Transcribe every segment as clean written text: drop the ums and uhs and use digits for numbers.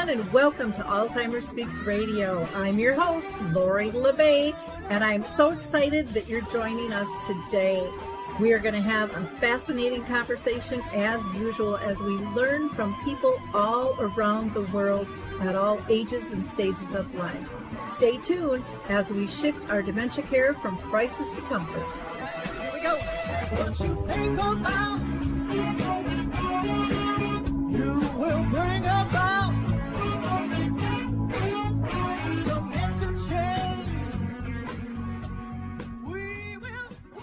everyone, and welcome to Alzheimer Speaks Radio. I'm your host, Lori LeBay, and I'm so excited that you're joining us today. We are going to have a fascinating conversation as usual as we learn from people all around the world at all ages and stages of life. Stay tuned as we shift our dementia care from crisis to comfort. Here we go. What you think about, you will bring about dementia change.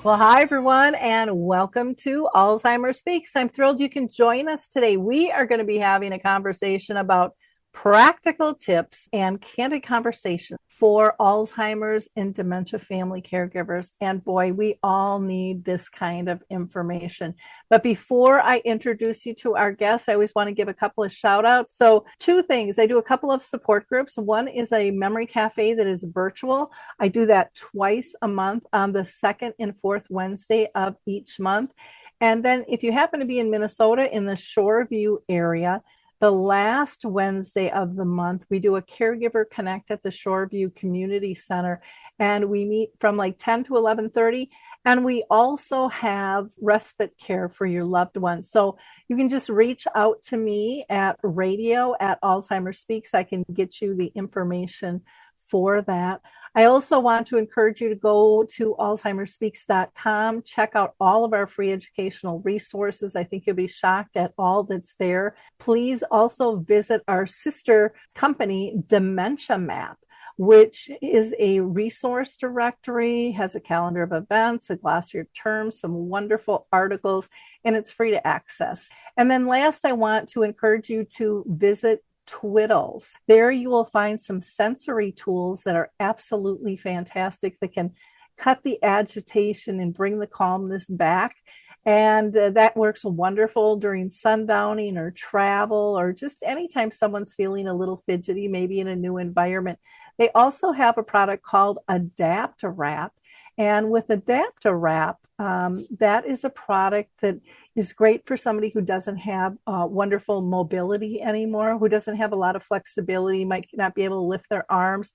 Well, hi, everyone, and welcome to Alzheimer Speaks. I'm thrilled you can join us today. We are going to be having a conversation about practical tips and candid conversations for Alzheimer's and dementia family caregivers. And boy, we all need this kind of information. But before I introduce you to our guests, I always want to give a couple of shout outs. So two things. I do a couple of support groups. One is a memory cafe that is virtual. I do that twice a month on the second and fourth Wednesday of each month. And then if you happen to be in Minnesota in the Shoreview area, the last Wednesday of the month, we do a Caregiver Connect at the Shoreview Community Center, and we meet from like 10 to 11:30, and we also have respite care for your loved ones. So you can just reach out to me at radio@Alzheimer Speaks. I can get you the information for that. I also want to encourage you to go to alzheimerspeaks.com, check out all of our free educational resources. I think you'll be shocked at all that's there. Please also visit our sister company, Dementia Map, which is a resource directory, has a calendar of events, a glossary of terms, some wonderful articles, and it's free to access. And then last, I want to encourage you to visit Twiddles. There you will find some sensory tools that are absolutely fantastic that can cut the agitation and bring the calmness back. And that works wonderful during sundowning or travel or just anytime someone's feeling a little fidgety, maybe in a new environment. They also have a product called Adapt-A-Wrap. And with Adapt-A-Wrap, that is a product that is great for somebody who doesn't have wonderful mobility anymore, who doesn't have a lot of flexibility, might not be able to lift their arms.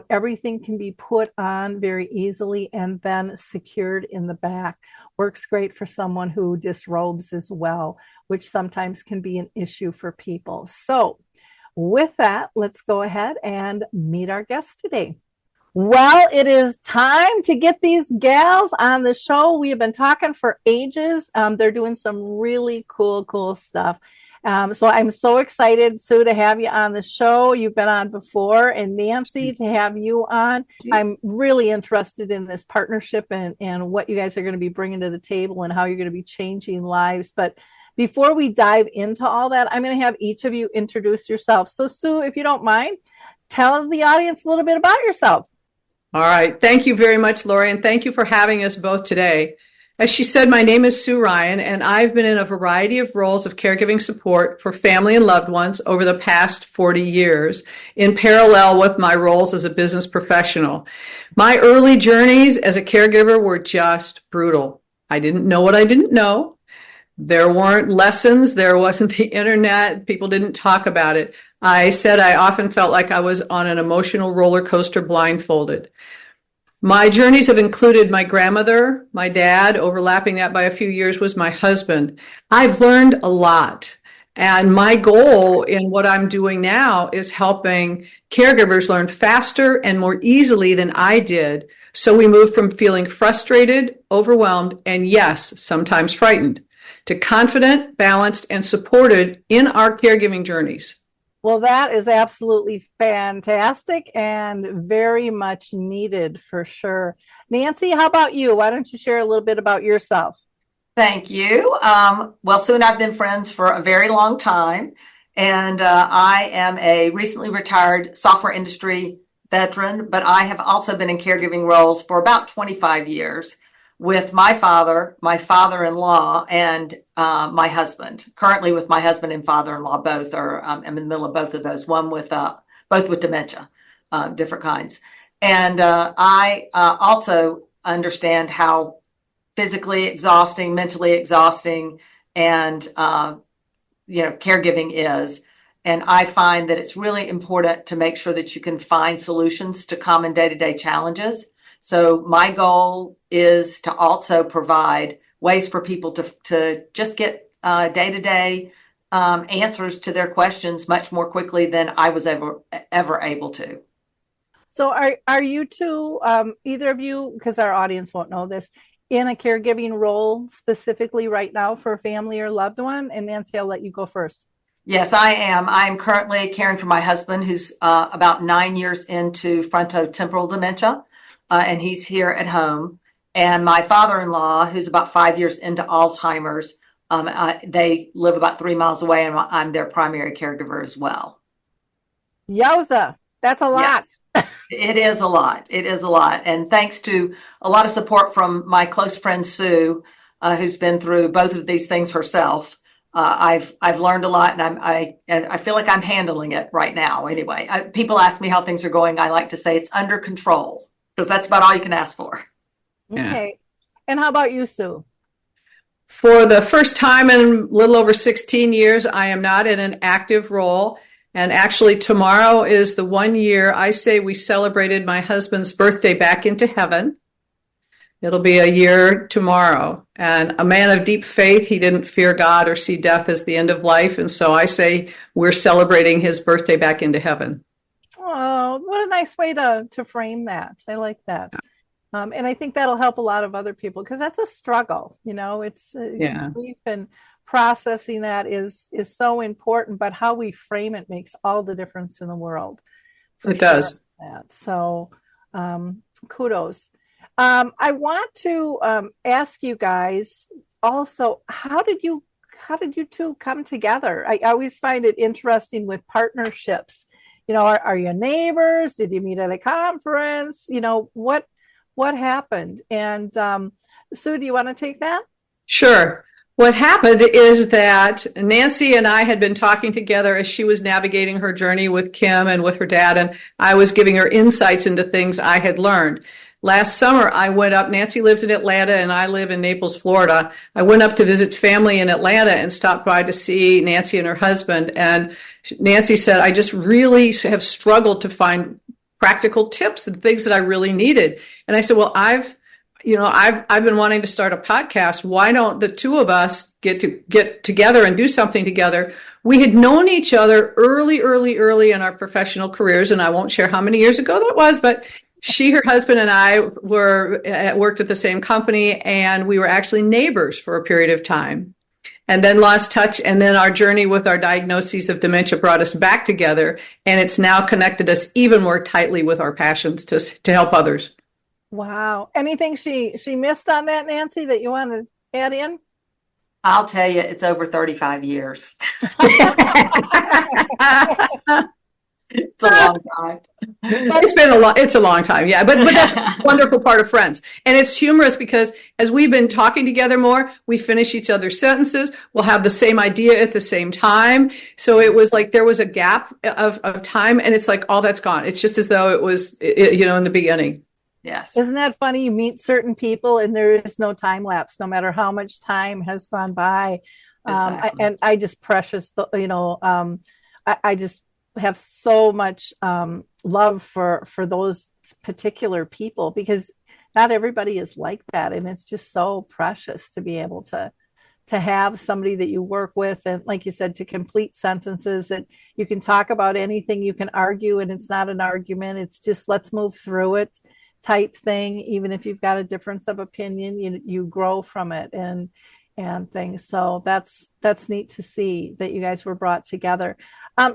Everything can be put on very easily and then secured in the back. Works great for someone who disrobes as well, which sometimes can be an issue for people. So with that, let's go ahead and meet our guest today. Well, it is time to get these gals on the show. We have been talking for ages. They're doing some really cool stuff. So I'm so excited, Sue, to have you on the show. You've been on before, and Nancy, to have you on. I'm really interested in this partnership and what you guys are going to be bringing to the table and how you're going to be changing lives. But before we dive into all that, I'm going to have each of you introduce yourself. So, Sue, if you don't mind, tell the audience a little bit about yourself. All right. Thank you very much, Lori, and thank you for having us both today. As she said, my name is Sue Ryan, and I've been in a variety of roles of caregiving support for family and loved ones over the past 40 years, in parallel with my roles as a business professional. My early journeys as a caregiver were just brutal. I didn't know what I didn't know. There weren't lessons. There wasn't the internet. People didn't talk about it. I said I often felt like I was on an emotional roller coaster blindfolded. My journeys have included my grandmother, my dad, overlapping that by a few years was my husband. I've learned a lot. And my goal in what I'm doing now is helping caregivers learn faster and more easily than I did. So we move from feeling frustrated, overwhelmed, and yes, sometimes frightened, to confident, balanced, and supported in our caregiving journeys. Well, that is absolutely fantastic and very much needed for sure. Nancy, how about you? Why don't you share a little bit about yourself? Thank you. Well, Sue and I have been friends for a very long time, and I am a recently retired software industry veteran, but I have also been in caregiving roles for about 25 years with my father, my father-in-law, and my husband. Currently with my husband and father-in-law, both are, I'm in the middle of both of those, one with, both with dementia, different kinds. And I also understand how physically exhausting, mentally exhausting, and, caregiving is. And I find that it's really important to make sure that you can find solutions to common day-to-day challenges. So my goal is to also provide ways for people to just get day-to-day answers to their questions much more quickly than I was ever able to. So are you two, either of you, because our audience won't know this, in a caregiving role specifically right now for a family or loved one? And Nancy, I'll let you go first. Yes, I am. I am currently caring for my husband, who's about 9 years into frontotemporal dementia, and he's here at home. And my father-in-law, who's about 5 years into Alzheimer's, they live about 3 miles away, and I'm their primary caregiver as well. Yowza, that's a lot. Yes, it is a lot. It is a lot. And thanks to a lot of support from my close friend Sue, who's been through both of these things herself. I've learned a lot, and I feel like I'm handling it right now. Anyway, people ask me how things are going. I like to say it's under control, because that's about all you can ask for. Okay. And how about you, Sue? For the first time in a little over 16 years, I am not in an active role. And actually, tomorrow is the 1 year I say we celebrated my husband's birthday back into heaven. It'll be a year tomorrow. And a man of deep faith, he didn't fear God or see death as the end of life. And so I say we're celebrating his birthday back into heaven. Oh, what a nice way to frame that. I like that. And I think that'll help a lot of other people, because that's a struggle. It's grief, and processing that is so important, but how we frame it makes all the difference in the world. It does. So kudos. I want to ask you guys also, how did you two come together? I always find it interesting with partnerships. Are you neighbors? Did you meet at a conference? What happened? And Sue, do you want to take that? Sure. What happened is that Nancy and I had been talking together as she was navigating her journey with Kim and with her dad, and I was giving her insights into things I had learned. Last summer, I went up. Nancy lives in Atlanta, and I live in Naples, Florida. I went up to visit family in Atlanta and stopped by to see Nancy and her husband. And Nancy said, I just really have struggled to find practical tips and things that I really needed. And I said, well, I've been wanting to start a podcast. Why don't the two of us get together and do something together? We had known each other early in our professional careers, and I won't share how many years ago that was, but her husband and I worked at the same company, and we were actually neighbors for a period of time, and then lost touch. And then our journey with our diagnoses of dementia brought us back together, and it's now connected us even more tightly with our passions to help others. Wow. Anything she missed on that, Nancy, that you want to add in? I'll tell you, it's over 35 years. It's a long time. It's a long time, yeah. But that's a wonderful part of friends. And it's humorous because as we've been talking together more, we finish each other's sentences. We'll have the same idea at the same time. So it was like there was a gap of time, and it's like all that's gone. It's just as though it was, in the beginning. Yes. Isn't that funny? You meet certain people and there is no time lapse, no matter how much time has gone by. Exactly. And I just I just have so much love for those particular people, because not everybody is like that. And it's just so precious to be able to have somebody that you work with, and like you said, to complete sentences that you can talk about anything, you can argue, and it's not an argument. It's just, let's move through it type thing. Even if you've got a difference of opinion, you grow from it and things. So that's neat to see that you guys were brought together.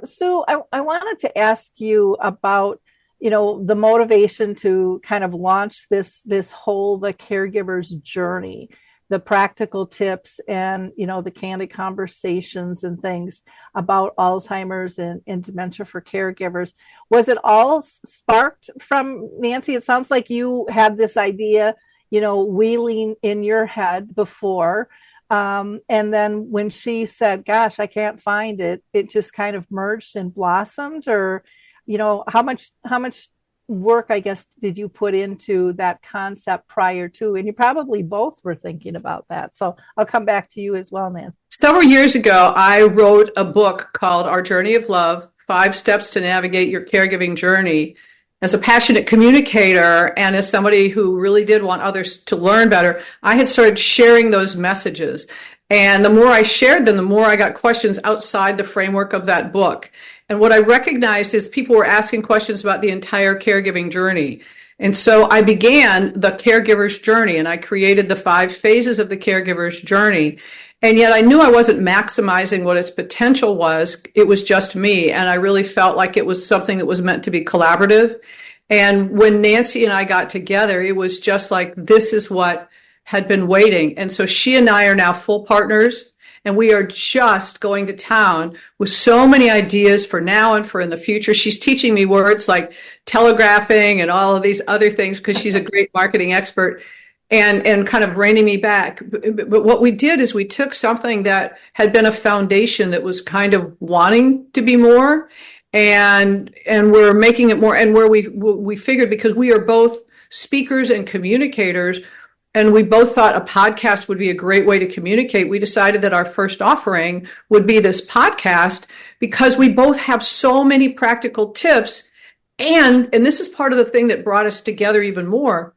Sue, I wanted to ask you about, the motivation to kind of launch this whole, the Caregivers Journey, the practical tips and, the candid conversations and things about Alzheimer's and dementia for caregivers. Was it all sparked from Nancy? It sounds like you had this idea, wheeling in your head before. And then when she said, gosh, I can't find it, it just kind of merged and blossomed. Or, how much work, I guess, did you put into that concept prior to? And you probably both were thinking about that. So I'll come back to you as well, Nancy. Several years ago, I wrote a book called Our Journey of Love, 5 Steps to Navigate Your Caregiving Journey. As a passionate communicator and as somebody who really did want others to learn better, I had started sharing those messages. And the more I shared them, the more I got questions outside the framework of that book. And what I recognized is people were asking questions about the entire caregiving journey. And so I began the Caregivers Journey, and I created the 5 phases of the Caregivers Journey. And yet I knew I wasn't maximizing what its potential was. It was just me. And I really felt like it was something that was meant to be collaborative. And when Nancy and I got together, it was just like, this is what had been waiting. And so she and I are now full partners. And we are just going to town with so many ideas for now and for in the future. She's teaching me words like telegraphing and all of these other things because she's a great marketing expert. And kind of reining me back. But what we did is we took something that had been a foundation that was kind of wanting to be more, and we're making it more. And where we figured, because we are both speakers and communicators, and we both thought a podcast would be a great way to communicate, we decided that our first offering would be this podcast because we both have so many practical tips. And this is part of the thing that brought us together even more.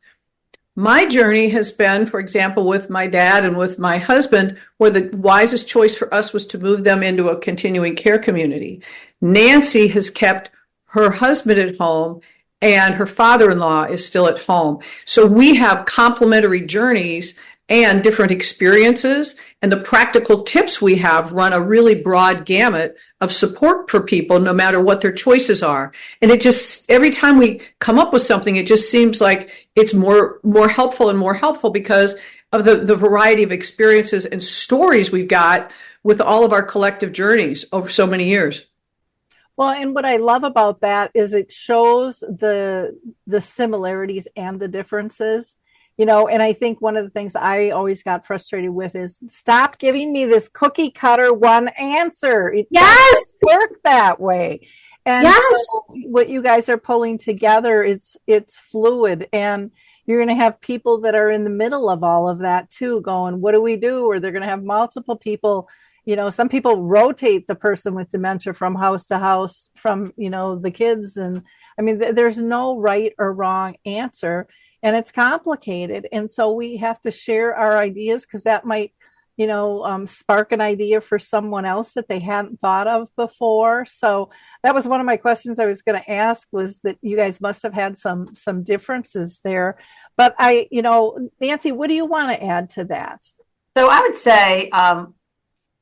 My journey has been, for example, with my dad and with my husband, where the wisest choice for us was to move them into a continuing care community. Nancy has kept her husband at home, and her father-in-law is still at home. So we have complementary journeys and different experiences, and the practical tips we have run a really broad gamut of support for people, no matter what their choices are. And it just, every time we come up with something, it just seems like it's more helpful because of the variety of experiences and stories we've got with all of our collective journeys over so many years. Well, and what I love about that is it shows the similarities and the differences. And I think one of the things I always got frustrated with is stop giving me this cookie cutter one answer. It doesn't work that way. And so what you guys are pulling together, it's fluid, and you're going to have people that are in the middle of all of that too, going, what do we do? Or they're going to have multiple people. Some people rotate the person with dementia from house to house from, the kids. And I mean, there's no right or wrong answer. And it's complicated. And so we have to share our ideas because that might, spark an idea for someone else that they hadn't thought of before. So that was one of my questions I was going to ask, was that you guys must have had some differences there. But Nancy, what do you want to add to that? So I would say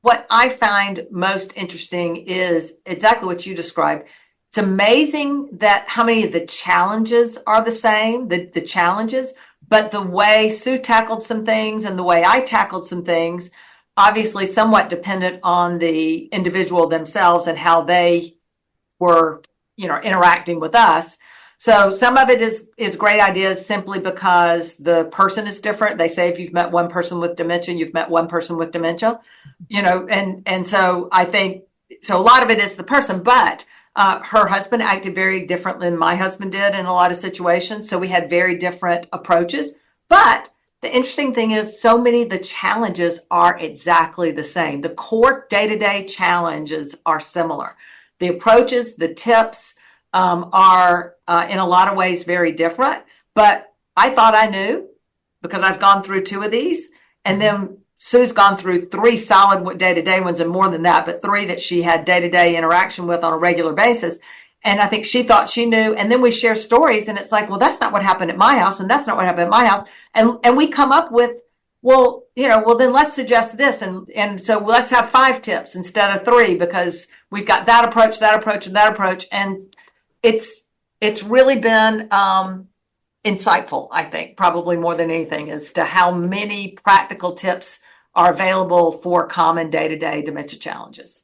what I find most interesting is exactly what you described. It's amazing that how many of the challenges are the same, the challenges, but the way Sue tackled some things and the way I tackled some things, obviously somewhat dependent on the individual themselves and how they were, interacting with us. So some of it is great ideas simply because the person is different. They say if you've met one person with dementia, you've met one person with dementia, and so I think, so a lot of it is the person, but her husband acted very differently than my husband did in a lot of situations. So we had very different approaches. But the interesting thing is so many of the challenges are exactly the same. The core day-to-day challenges are similar. The approaches, the tips are in a lot of ways very different. But I thought I knew because I've gone through 2 of these. And then Sue's gone through 3 solid day-to-day ones and more than that, but 3 that she had day-to-day interaction with on a regular basis. And I think she thought she knew. And then we share stories and it's like, well, that's not what happened at my house. And that's not what happened at my house. And we come up with, well, then let's suggest this. And so let's have 5 tips instead of 3 because we've got that approach, and that approach. And it's really been, insightful, I think, probably more than anything, as to how many practical tips are available for common day-to-day dementia challenges.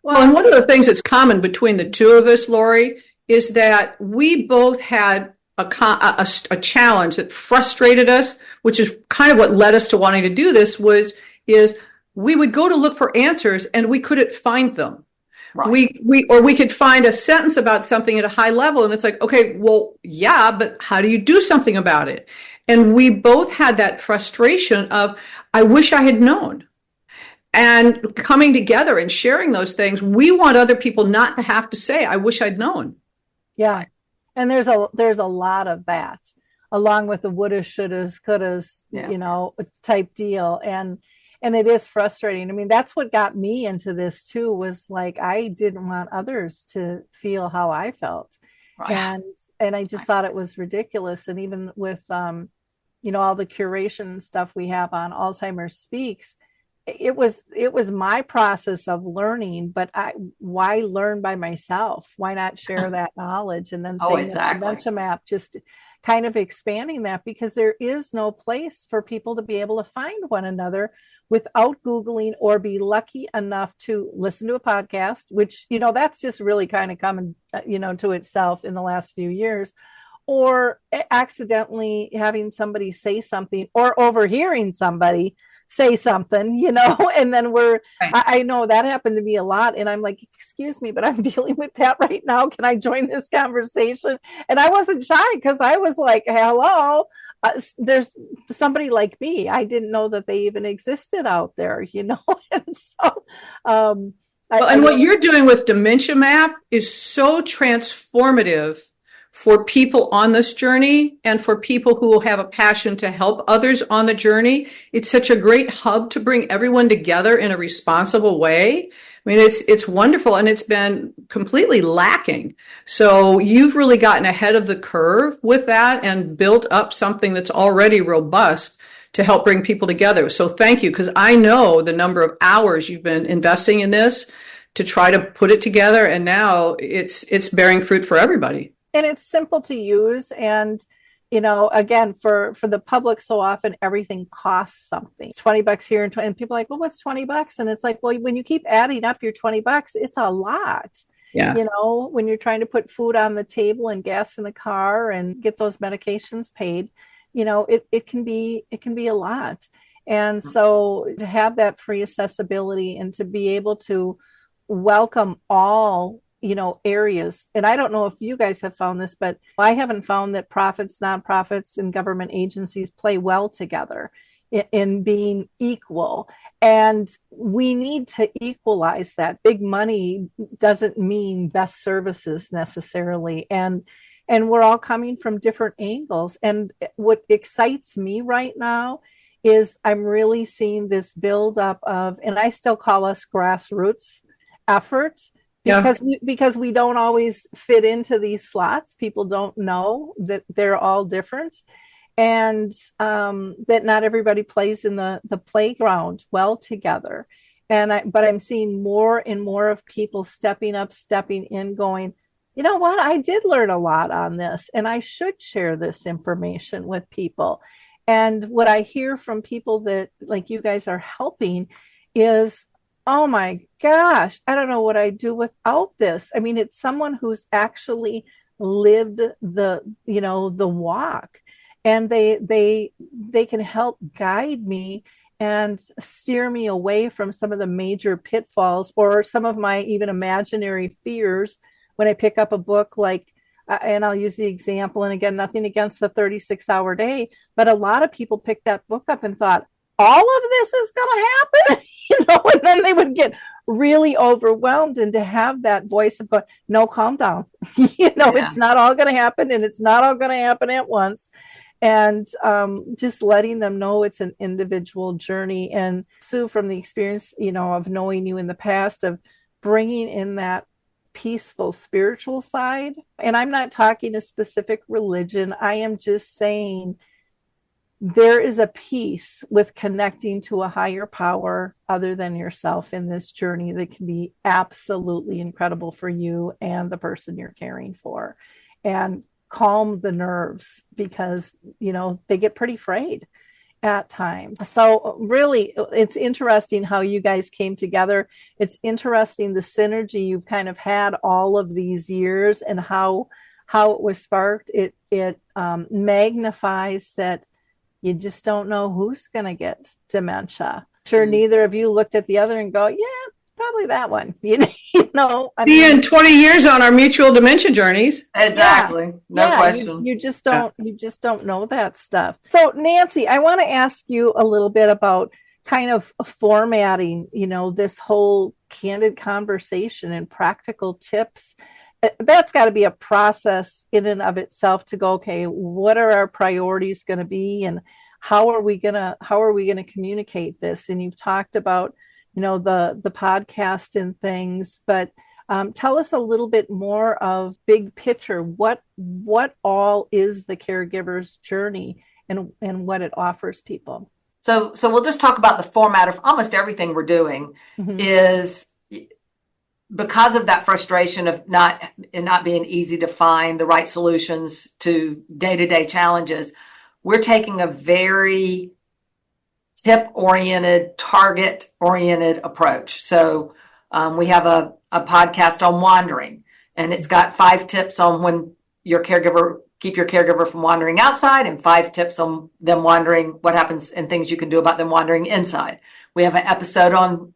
Well, and one of the things that's common between the 2 of us, Lori, is that we both had a challenge that frustrated us, which is kind of what led us to wanting to do this, is we would go to look for answers and we couldn't find them. Right. We could find a sentence about something at a high level and it's like, okay, well, yeah, but how do you do something about it? And we both had that frustration of, I wish I had known. and coming together and sharing those things. We want other people not to have to say, I wish I'd known. Yeah. And there's a lot of that, along with the wouldas, shouldas, couldas, type deal. And it is frustrating. I mean, that's what got me into this too, was like, I didn't want others to feel how I felt. Right. And I just thought it was ridiculous. And even with, all the curation stuff we have on Alzheimer's Speaks, it was my process of learning, but why learn by myself? Why not share that knowledge? And then Dementia Map, just kind of expanding that, because there is no place for people to be able to find one another without Googling, or be lucky enough to listen to a podcast, which, that's just really kind of coming, to itself in the last few years, or accidentally having somebody say something, or overhearing somebody say something, and then I know that happened to me a lot. And I'm like, excuse me, but I'm dealing with that right now. Can I join this conversation? And I wasn't shy, because I was like, hello, there's somebody like me. I didn't know that they even existed out there, and so, what you're doing with Dementia Map is so transformative for people on this journey, and for people who will have a passion to help others on the journey. It's such a great hub to bring everyone together in a responsible way. I mean, it's wonderful, and it's been completely lacking. So you've really gotten ahead of the curve with that and built up something that's already robust to help bring people together. So thank you, because I know the number of hours you've been investing in this to try to put it together, and now it's bearing fruit for everybody. And it's simple to use. And, again, for the public, so often everything costs something. $20 here and people are like, well, what's $20? And it's like, well, when you keep adding up your $20, it's a lot. Yeah. When you're trying to put food on the table and gas in the car and get those medications paid, it can be a lot. And so to have that free accessibility, and to be able to welcome all areas. And I don't know if you guys have found this, but I haven't found that profits, nonprofits, and government agencies play well together in being equal. And we need to equalize that. Big money doesn't mean best services necessarily. And we're all coming from different angles. And what excites me right now is I'm really seeing this buildup of, and I still call us grassroots efforts, because we don't always fit into these slots. People don't know that they're all different, and that not everybody plays in the playground well together. But I'm seeing more and more of people stepping up, stepping in, going, you know what, I did learn a lot on this, and I should share this information with people. And what I hear from people that, like you guys, are helping is, oh my gosh, I don't know what I'd do without this. I mean, it's someone who's actually lived the walk, and they can help guide me and steer me away from some of the major pitfalls, or some of my even imaginary fears when I pick up a book like, and I'll use the example, and again, nothing against the 36-hour day, but a lot of people picked that book up and thought, all of this is going to happen, and then they would get really overwhelmed. And to have that voice of going, no, calm down, It's not all going to happen, and it's not all going to happen at once. And just letting them know it's an individual journey. And Sue, from the experience, of knowing you in the past, of bringing in that peaceful spiritual side. And I'm not talking a specific religion. I am just saying there is a peace with connecting to a higher power other than yourself in this journey that can be absolutely incredible for you and the person you're caring for, and calm the nerves, because, they get pretty frayed at times. So really, it's interesting how you guys came together. It's interesting the synergy you've kind of had all of these years, and how it was sparked. It magnifies that you just don't know who's going to get dementia. Sure, neither of you looked at the other and go, yeah, probably that one. In 20 years on our mutual dementia journeys. Exactly. No question. You just don't know that stuff. So Nancy, I want to ask you a little bit about kind of formatting, this whole candid conversation and practical tips. That's got to be a process in and of itself to go, okay, what are our priorities going to be, and how are we going to communicate this? And you've talked about, the podcast and things, but tell us a little bit more of big picture. What all is the caregiver's journey, and what it offers people? So we'll just talk about the format of almost everything we're doing. Mm-hmm. Is because of that frustration of not being easy to find the right solutions to day-to-day challenges. We're taking a very tip-oriented, target-oriented approach. So we have a podcast on wandering, and it's got 5 tips on when keep your caregiver from wandering outside, and 5 tips on them wandering, what happens and things you can do about them wandering inside. We have an episode on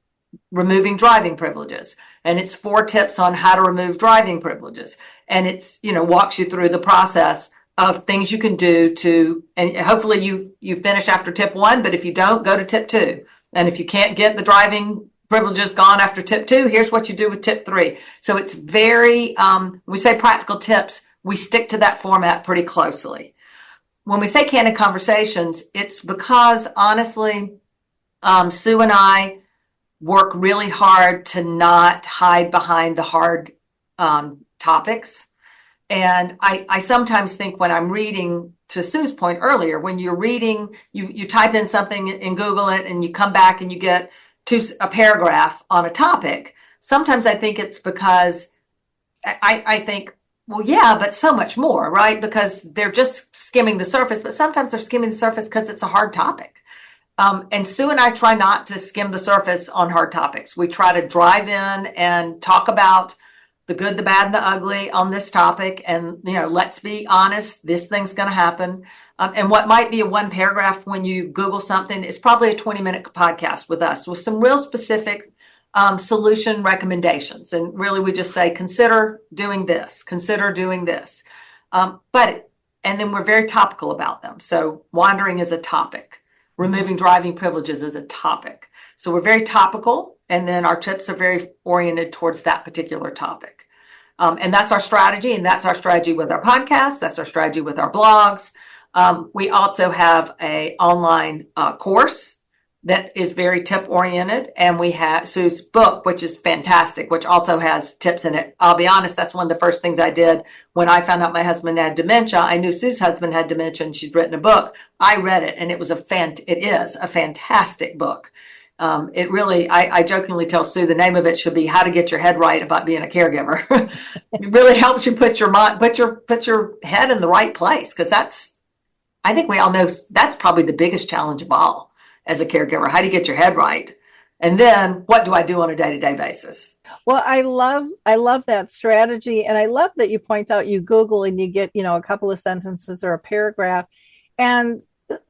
removing driving privileges, and it's 4 tips on how to remove driving privileges. And it's, walks you through the process of things you can do and hopefully you finish after tip 1, but if you don't, go to tip 2. And if you can't get the driving privileges gone after tip 2, here's what you do with tip 3. So it's very, we say practical tips, we stick to that format pretty closely. When we say candid conversations, it's because honestly, Sue and I work really hard to not hide behind the hard topics. And I sometimes think when I'm reading, to Sue's point earlier, when you're reading, you type in something and Google it, and you come back and you get a paragraph on a topic. Sometimes I think it's because I think, well, yeah, but so much more, right? Because they're just skimming the surface, but sometimes they're skimming the surface because it's a hard topic. And Sue and I try not to skim the surface on hard topics. We try to drive in and talk about the good, the bad, and the ugly on this topic. And, let's be honest, this thing's going to happen. And what might be a 1 paragraph when you Google something is probably a 20-minute podcast with us with some real specific solution recommendations. And really, we just say, consider doing this, consider doing this. And then we're very topical about them. So wandering is a topic. Removing driving privileges is a topic. So we're very topical, and then our tips are very oriented towards that particular topic. And that's our strategy, and that's our strategy with our podcast. That's our strategy with our blogs. We also have an online course that is very tip oriented, and we have Sue's book, which is fantastic, which also has tips in it. I'll be honest, that's one of the first things I did when I found out my husband had dementia. I knew Sue's husband had dementia, and she'd written a book. I read it, and it is a fantastic book. It really, I jokingly tell Sue the name of it should be How to Get Your Head Right About Being a Caregiver. It really helps you put your head in the right place, because I think we all know that's probably the biggest challenge of all as a caregiver. How do you get your head right? And then what do I do on a day-to-day basis? Well, I love that strategy. And I love that you point out, you Google and you get, a couple of sentences or a paragraph. And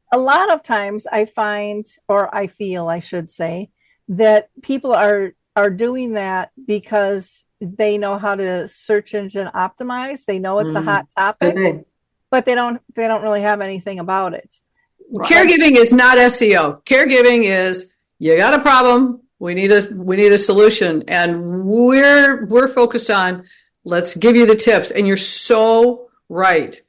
a lot of times I find, or I feel, I should say, that people are doing that because they know how to search engine optimize. They know it's a hot topic, but they don't really have anything about it. Caregiving is not SEO. Caregiving is, you got a problem, we need a solution, and we're focused on, let's give you the tips. And you're so right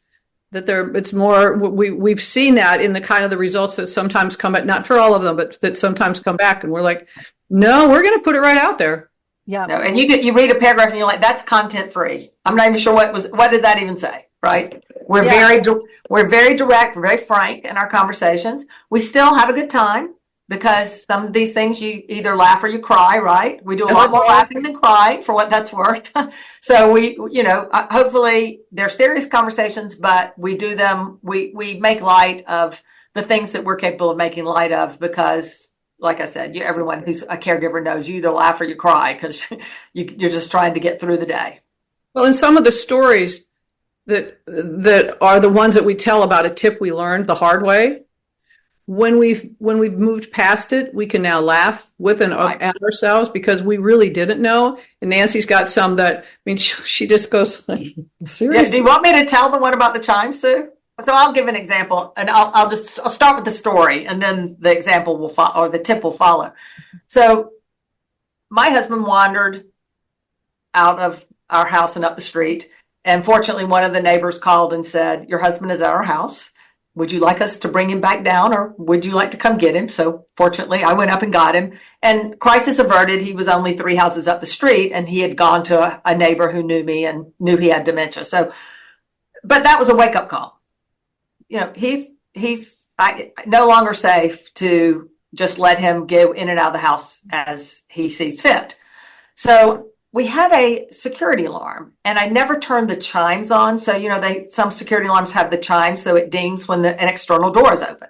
that it's more, we've seen that in the kind of the results that sometimes come back, not for all of them, but that sometimes come back, and we're like, no, we're going to put it right out there. Yeah. No, and you read a paragraph and you're like, that's content free. I'm not even sure what did that even say, right? We're very direct, we're very frank in our conversations. We still have a good time, because some of these things you either laugh or you cry, right? We do a lot more laughing than crying, for what that's worth. So we, hopefully they're serious conversations, but we do them, we make light of the things that we're capable of making light of, because like I said, everyone who's a caregiver knows you either laugh or you cry, because you're just trying to get through the day. Well, in some of the stories that are the ones that we tell about a tip we learned the hard way, when we've moved past it, we can now laugh with and at ourselves, because we really didn't know. And Nancy's got some that, she just goes, seriously. Yeah, do you want me to tell the one about the chime, Sue? So I'll give an example, and I'll start with the story, and then the example will follow, or the tip will follow. So my husband wandered out of our house and up the street, and fortunately, one of the neighbors called and said, "Your husband is at our house. Would you like us to bring him back down, or would you like to come get him?" So fortunately, I went up and got him, and crisis averted. He was only 3 houses up the street, and he had gone to a neighbor who knew me and knew he had dementia. So, but that was a wake up call. You know, he's no longer safe to just let him go in and out of the house as he sees fit. So we have a security alarm, and I never turned the chimes on. So, you know, some security alarms have the chimes, so it dings when an external door is open.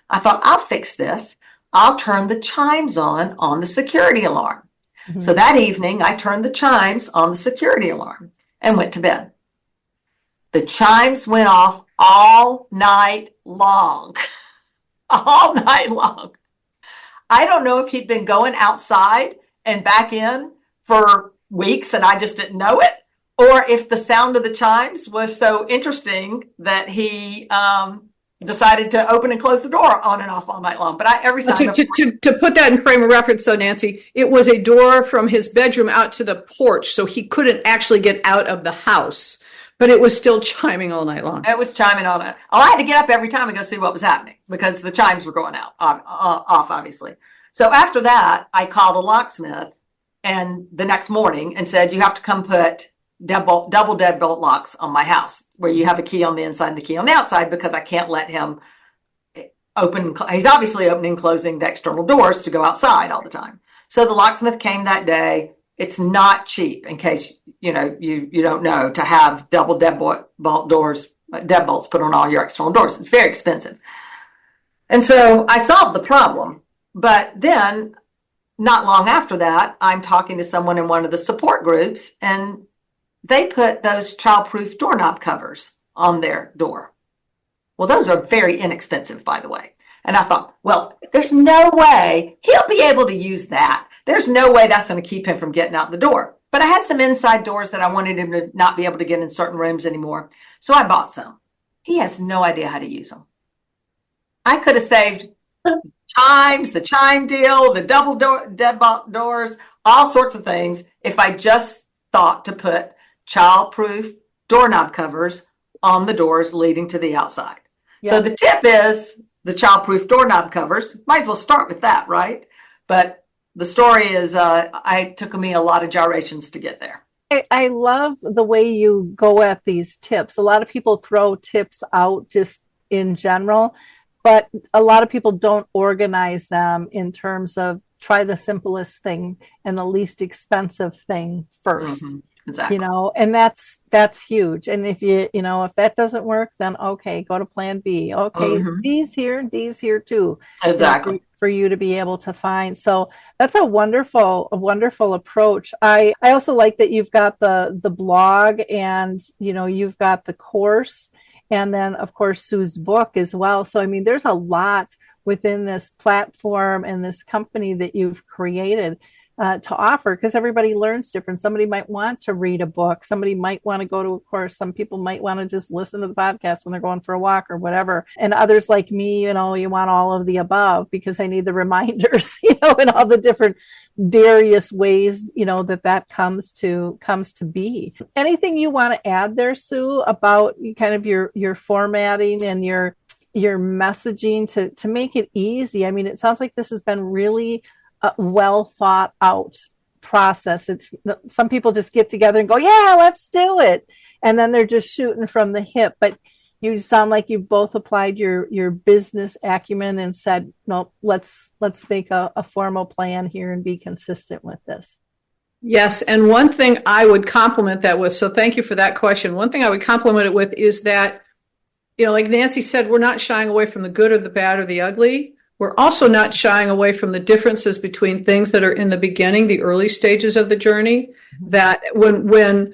I thought, I'll fix this. I'll turn the chimes on the security alarm. Mm-hmm. So that evening, I turned the chimes on the security alarm and went to bed. The chimes went off all night long. All night long. I don't know if he'd been going outside and back in for weeks and I just didn't know it, or if the sound of the chimes was so interesting that he decided to open and close the door on and off all night long. But every time to put that in frame of reference, though, Nancy, it was a door from his bedroom out to the porch, so he couldn't actually get out of the house. But it was still chiming all night long. It was chiming all night. Oh, I had to get up every time and go see what was happening because the chimes were going out off, obviously. So after that, I called a locksmith and the next morning and said, "You have to come put double deadbolt locks on my house where you have a key on the inside and the key on the outside because I can't let him open." He's obviously opening and closing the external doors to go outside all the time. So the locksmith came that day. It's not cheap, in case you don't know, to have double deadbolts put on all your external doors. It's very expensive. And so I solved the problem. But then, not long after that, I'm talking to someone in one of the support groups, and they put those childproof doorknob covers on their door. Well, those are very inexpensive, by the way. And I thought, well, there's no way he'll be able to use that. There's no way that's going to keep him from getting out the door. But I had some inside doors that I wanted him to not be able to get in certain rooms anymore. So I bought some. He has no idea how to use them. I could have saved chimes, the chime deal, the double deadbolt doors, all sorts of things if I just thought to put child-proof doorknob covers on the doors leading to the outside. Yeah. So the tip is the child-proof doorknob covers. Might as well start with that, right? But the story is, it took me a lot of gyrations to get there. I love the way you go at these tips. A lot of people throw tips out just in general, but a lot of people don't organize them in terms of try the simplest thing and the least expensive thing first. Mm-hmm. Exactly. And that's huge. And if if that doesn't work, then okay, go to plan B. Okay, mm-hmm. C's here, D's here too. Exactly. For you to be able to find. So that's a wonderful approach. I also like that you've got the blog and you've got the course and then of course Sue's book as well. So I mean there's a lot within this platform and this company that you've created to offer, because everybody learns different. Somebody might want to read a book. Somebody might want to go to a course. Some people might want to just listen to the podcast when they're going for a walk or whatever. And others like me, you want all of the above because I need the reminders, in all the different various ways, that comes to be. Anything you want to add there, Sue, about kind of your formatting and your messaging to make it easy? I mean, it sounds like this has been really a well thought out process. It's some people just get together and go, yeah, let's do it. And then they're just shooting from the hip. But you sound like you both applied your business acumen and said, no, let's make a formal plan here and be consistent with this. Yes. And one thing I would compliment that with, so thank you for that question. One thing I would compliment it with is that, like Nancy said, we're not shying away from the good or the bad or the ugly. We're also not shying away from the differences between things that are in the beginning, the early stages of the journey, that when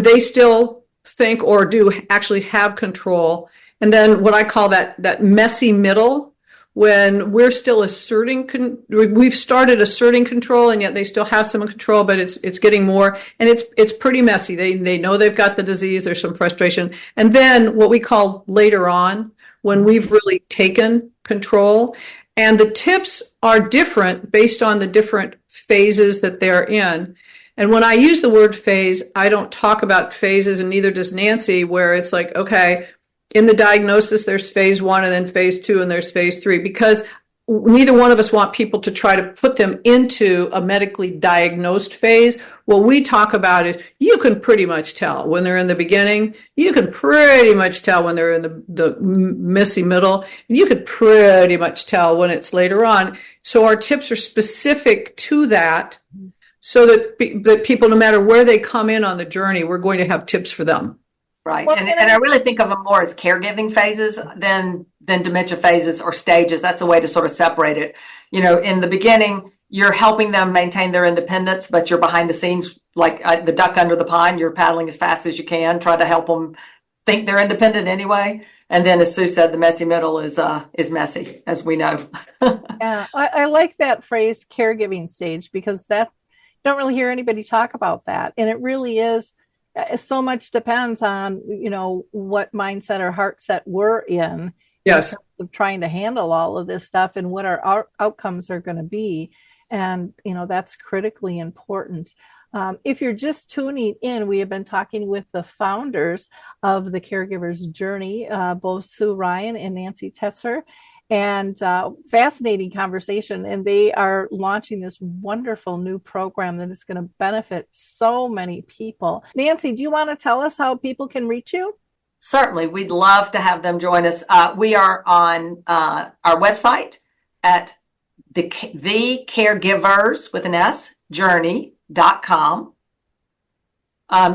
they still think or do actually have control, and then what I call that messy middle, when we're still we've started asserting control, and yet they still have some control, but it's getting more, and it's pretty messy. They know they've got the disease. There's some frustration, and then what we call later on, when we've really taken control, and the tips are different based on the different phases that they're in. And when I use the word phase, I don't talk about phases, and neither does Nancy, where it's like, okay, in the diagnosis, there's phase 1 and then phase 2 and there's phase 3, because neither one of us want people to try to put them into a medically diagnosed phase. What we talk about is you can pretty much tell when they're in the beginning, you can pretty much tell when they're in the messy middle, and you could pretty much tell when it's later on. So our tips are specific to that, so that people, no matter where they come in on the journey, we're going to have tips for them. Right. And I really think of them more as caregiving phases than dementia phases or stages. That's a way to sort of separate it. You know, in the beginning, you're helping them maintain their independence, but you're behind the scenes, like the duck under the pond. You're paddling as fast as you can, try to help them think they're independent anyway. And then, as Sue said, the messy middle is messy, as we know. Yeah, I like that phrase, caregiving stage, because that don't really hear anybody talk about that. And it really is, so much depends on, you know, what mindset or heart set we're in. Yes. In terms of trying to handle all of this stuff and what our outcomes are going to be. And, you know, that's critically important. If you're just tuning in, we have been talking with the founders of the Caregivers Journey, both Sue Ryan and Nancy Tesser. And fascinating conversation. And they are launching this wonderful new program that is going to benefit so many people. Nancy, do you want to tell us how people can reach you? Certainly. We'd love to have them join us. We are on our website at the Caregivers with an S, journey.com.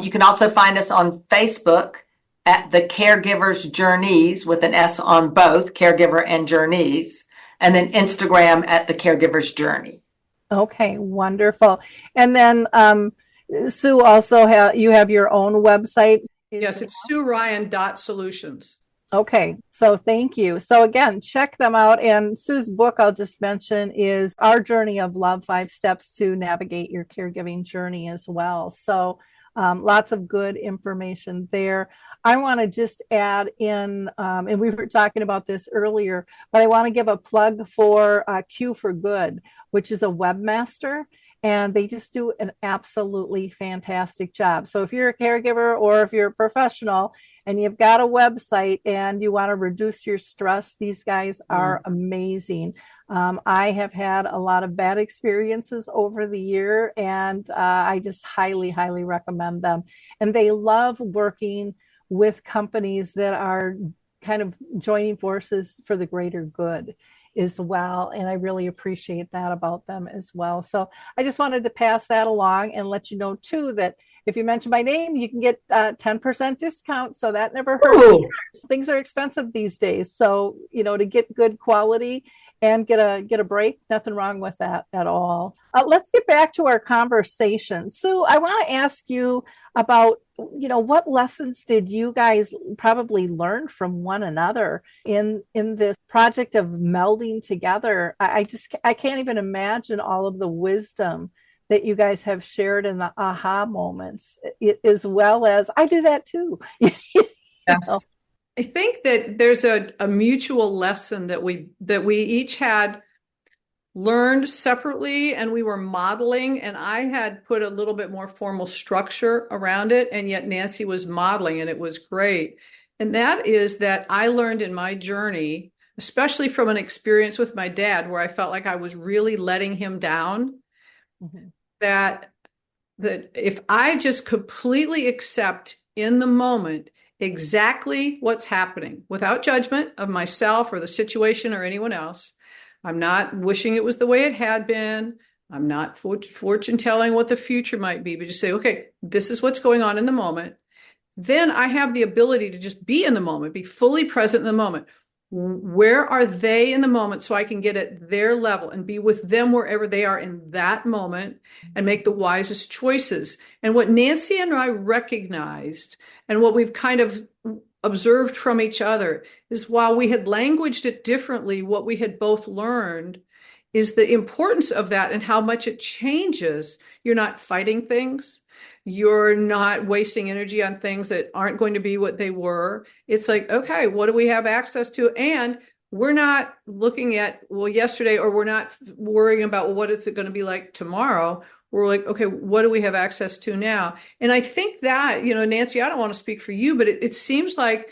You can also find us on Facebook at the Caregivers Journeys with an S on both, Caregiver and Journeys, and then Instagram at the Caregivers Journey. Okay, wonderful. And then Sue, also you have your own website. Yes, it's SueRyan.Solutions. Okay, so thank you. So again, check them out. And Sue's book, I'll just mention, is Our Journey of Love, 5 Steps to Navigate Your Caregiving Journey as well. So lots of good information there. I want to just add in, and we were talking about this earlier, but I want to give a plug for Q for Good, which is a webmaster, and they just do an absolutely fantastic job. So if you're a caregiver or if you're a professional and you've got a website and you want to reduce your stress, these guys are amazing. I have had a lot of bad experiences over the year, and I just highly, highly recommend them. And they love working with companies that are kind of joining forces for the greater good as well. And I really appreciate that about them as well. So I just wanted to pass that along and let you know too, that if you mention my name, you can get 10% discount. So that never hurts. Things are expensive these days. So, you know, to get good quality and get a break, nothing wrong with that at all. Let's get back to our conversation. Sue, I want to ask you about, you know, what lessons did you guys probably learn from one another in this project of melding together? I can't even imagine all of the wisdom that you guys have shared in the aha moments, as well as I do that too. Yes. Know? I think that there's a mutual lesson that we each had learned separately, and we were modeling, and I had put a little bit more formal structure around it, and yet Nancy was modeling, and it was great. And that is that I learned in my journey, especially from an experience with my dad, where I felt like I was really letting him down, that if I just completely accept in the moment exactly what's happening without judgment of myself or the situation or anyone else. I'm not wishing it was the way it had been. I'm not fortune telling what the future might be, but just say, okay, this is what's going on in the moment. Then I have the ability to just be in the moment, be fully present in the moment. Where are they in the moment so I can get at their level and be with them wherever they are in that moment and make the wisest choices. And what Nancy and I recognized, and what we've kind of observed from each other is while we had languaged it differently, what we had both learned is the importance of that and how much it changes. You're not fighting things. You're not wasting energy on things that aren't going to be what they were. It's like, okay, what do we have access to? And we're not looking at, well, yesterday, or we're not worrying about, well, what is it going to be like tomorrow? We're like, okay, what do we have access to now? And I think that, Nancy, I don't want to speak for you, but it seems like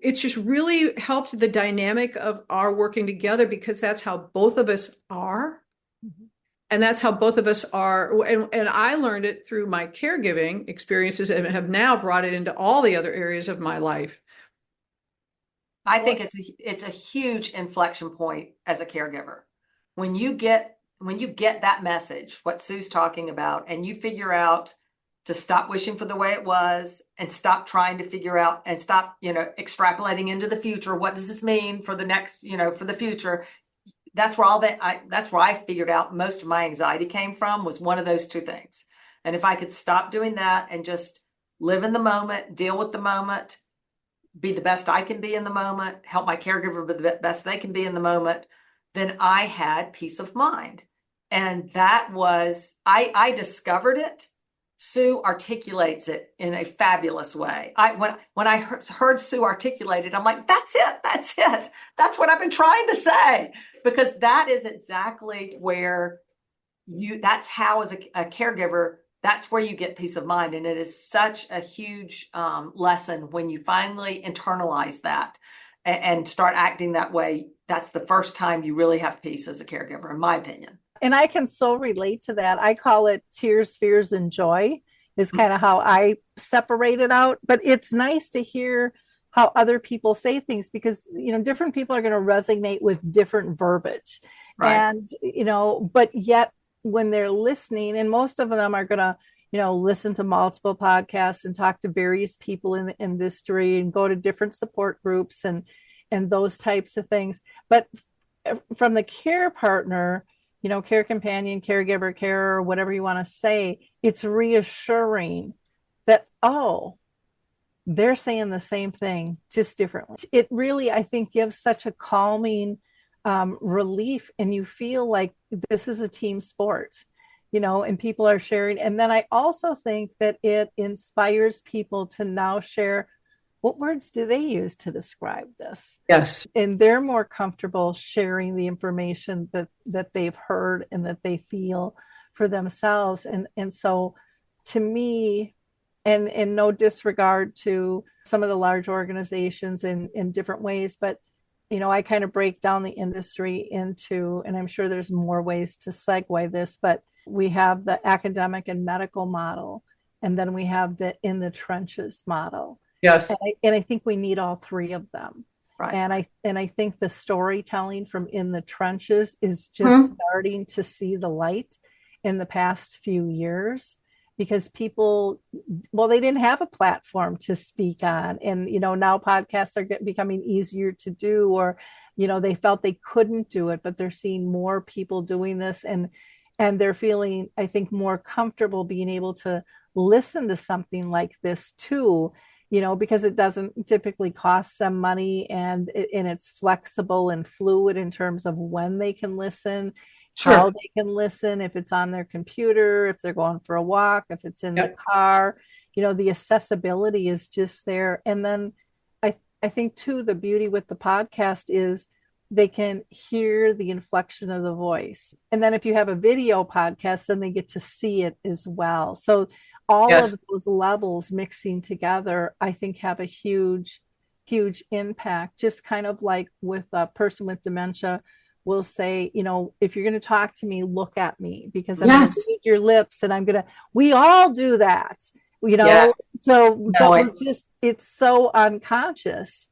it's just really helped the dynamic of our working together, because that's how both of us are. Mm-hmm. And that's how both of us are. And I learned it through my caregiving experiences and have now brought it into all the other areas of my life. I think it's a huge inflection point as a caregiver. When you get that message, what Sue's talking about, and you figure out to stop wishing for the way it was and stop trying to figure out and stop, extrapolating into the future. What does this mean for the next, for the future? That's where that's where I figured out most of my anxiety came from, was one of those two things. And if I could stop doing that and just live in the moment, deal with the moment, be the best I can be in the moment, help my caregiver be the best they can be in the moment, then I had peace of mind. And that was, I discovered it. Sue articulates it in a fabulous way. When I heard Sue articulate it, I'm like, that's it. That's what I've been trying to say, because that is exactly where that's how, as a caregiver, that's where you get peace of mind. And it is such a huge lesson when you finally internalize that and start acting that way. That's the first time you really have peace as a caregiver, in my opinion. And I can so relate to that. I call it tears, fears, and joy is kind of how I separate it out. But it's nice to hear how other people say things, because, different people are going to resonate with different verbiage. Right. And, but yet when they're listening, and most of them are going to, listen to multiple podcasts and talk to various people in the industry and go to different support groups and those types of things. But from the care partner, care companion, caregiver, carer, whatever you want to say, it's reassuring that, they're saying the same thing, just differently. It really, I think, gives such a calming relief, and you feel like this is a team sport, and people are sharing. And then I also think that it inspires people to now share, what words do they use to describe this? Yes. And they're more comfortable sharing the information that they've heard and that they feel for themselves. And so to me, and in no disregard to some of the large organizations in different ways, but, I kind of break down the industry into, and I'm sure there's more ways to segue this, but we have the academic and medical model, and then we have the in the trenches model. Yes. And I think we need all three of them. Right. And I think the storytelling from in the trenches is just starting to see the light in the past few years, because people, they didn't have a platform to speak on. And, now podcasts are becoming easier to do, or, they felt they couldn't do it, but they're seeing more people doing this, and they're feeling, I think, more comfortable being able to listen to something like this too, because it doesn't typically cost them money, and it's flexible and fluid in terms of when they can listen, how they can listen, if it's on their computer, if they're going for a walk, if it's in the car, the accessibility is just there. And then I think too, the beauty with the podcast is they can hear the inflection of the voice. And then if you have a video podcast, then they get to see it as well. So all of those levels mixing together, I think, have a huge, huge impact. Just kind of like with a person with dementia will say, if you're going to talk to me, look at me, because I'm going to read your lips, and we all do that, so but it's so unconscious.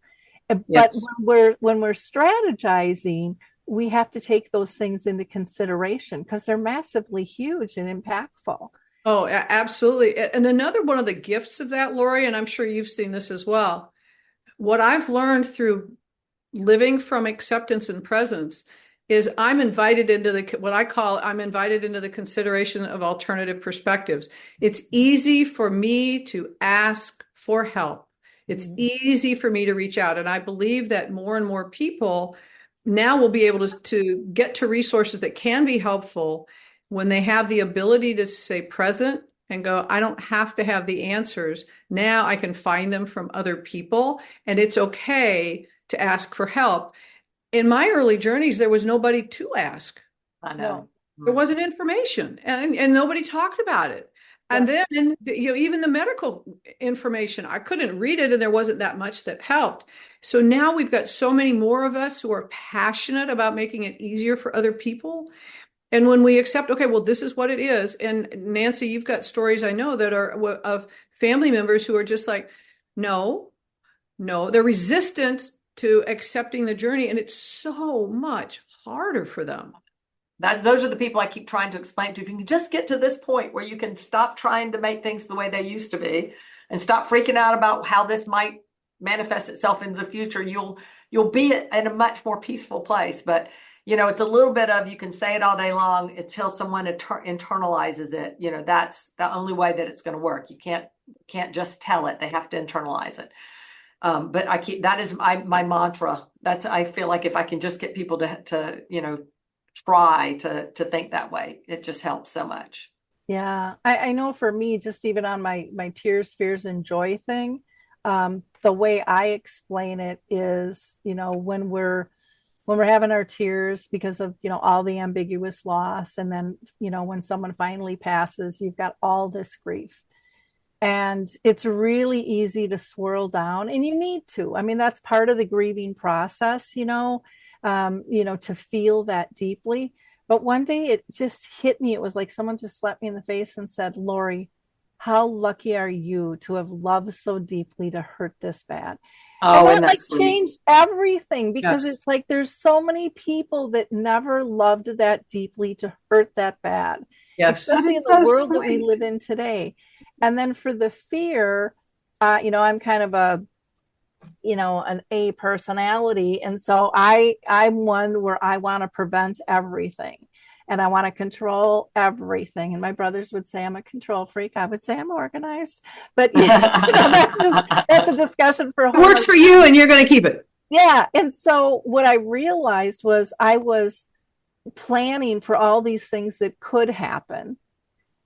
But when we're strategizing, we have to take those things into consideration, because they're massively huge and impactful. Oh, absolutely. And another one of the gifts of that, Lori, and I'm sure you've seen this as well, what I've learned through living from acceptance and presence is I'm invited into the consideration of alternative perspectives. It's easy for me to ask for help. It's easy for me to reach out. And I believe that more and more people now will be able to get to resources that can be helpful when they have the ability to stay present and go, I don't have to have the answers. Now I can find them from other people, and it's okay to ask for help. In my early journeys, there was nobody to ask. I know. There wasn't information, and nobody talked about it. And then, even the medical information, I couldn't read it, and there wasn't that much that helped. So now we've got so many more of us who are passionate about making it easier for other people. And when we accept, okay, well, this is what it is. And Nancy, you've got stories I know that are of family members who are just like, no, they're resistant to accepting the journey. And it's so much harder for them. Those are the people I keep trying to explain to. If you can just get to this point where you can stop trying to make things the way they used to be and stop freaking out about how this might manifest itself into the future, you'll be in a much more peaceful place. But, it's a little bit of, you can say it all day long until someone internalizes it. That's the only way that it's going to work. You can't just tell it. They have to internalize it. But that is my mantra. I feel like if I can just get people to try to think that way, it just helps so much. Yeah, I know for me, just even on my tears, fears, and joy thing, the way I explain it is, when we're having our tears because of, all the ambiguous loss, and then, when someone finally passes, you've got all this grief. And it's really easy to swirl down, and you need to. I mean, that's part of the grieving process, to feel that deeply. But one day it just hit me. It was like someone just slapped me in the face and said, Lori, how lucky are you to have loved so deeply to hurt this bad? Oh, and that changed everything, because it's like there's so many people that never loved that deeply to hurt that bad. Yes. Especially in the world that we live in today. And then for the fear, I'm kind of an A personality. And so I'm one where I want to prevent everything, and I want to control everything. And my brothers would say I'm a control freak. I would say I'm organized, but that's a discussion for a whole. It works for you, and you're going to keep it. Yeah. And so what I realized was I was planning for all these things that could happen.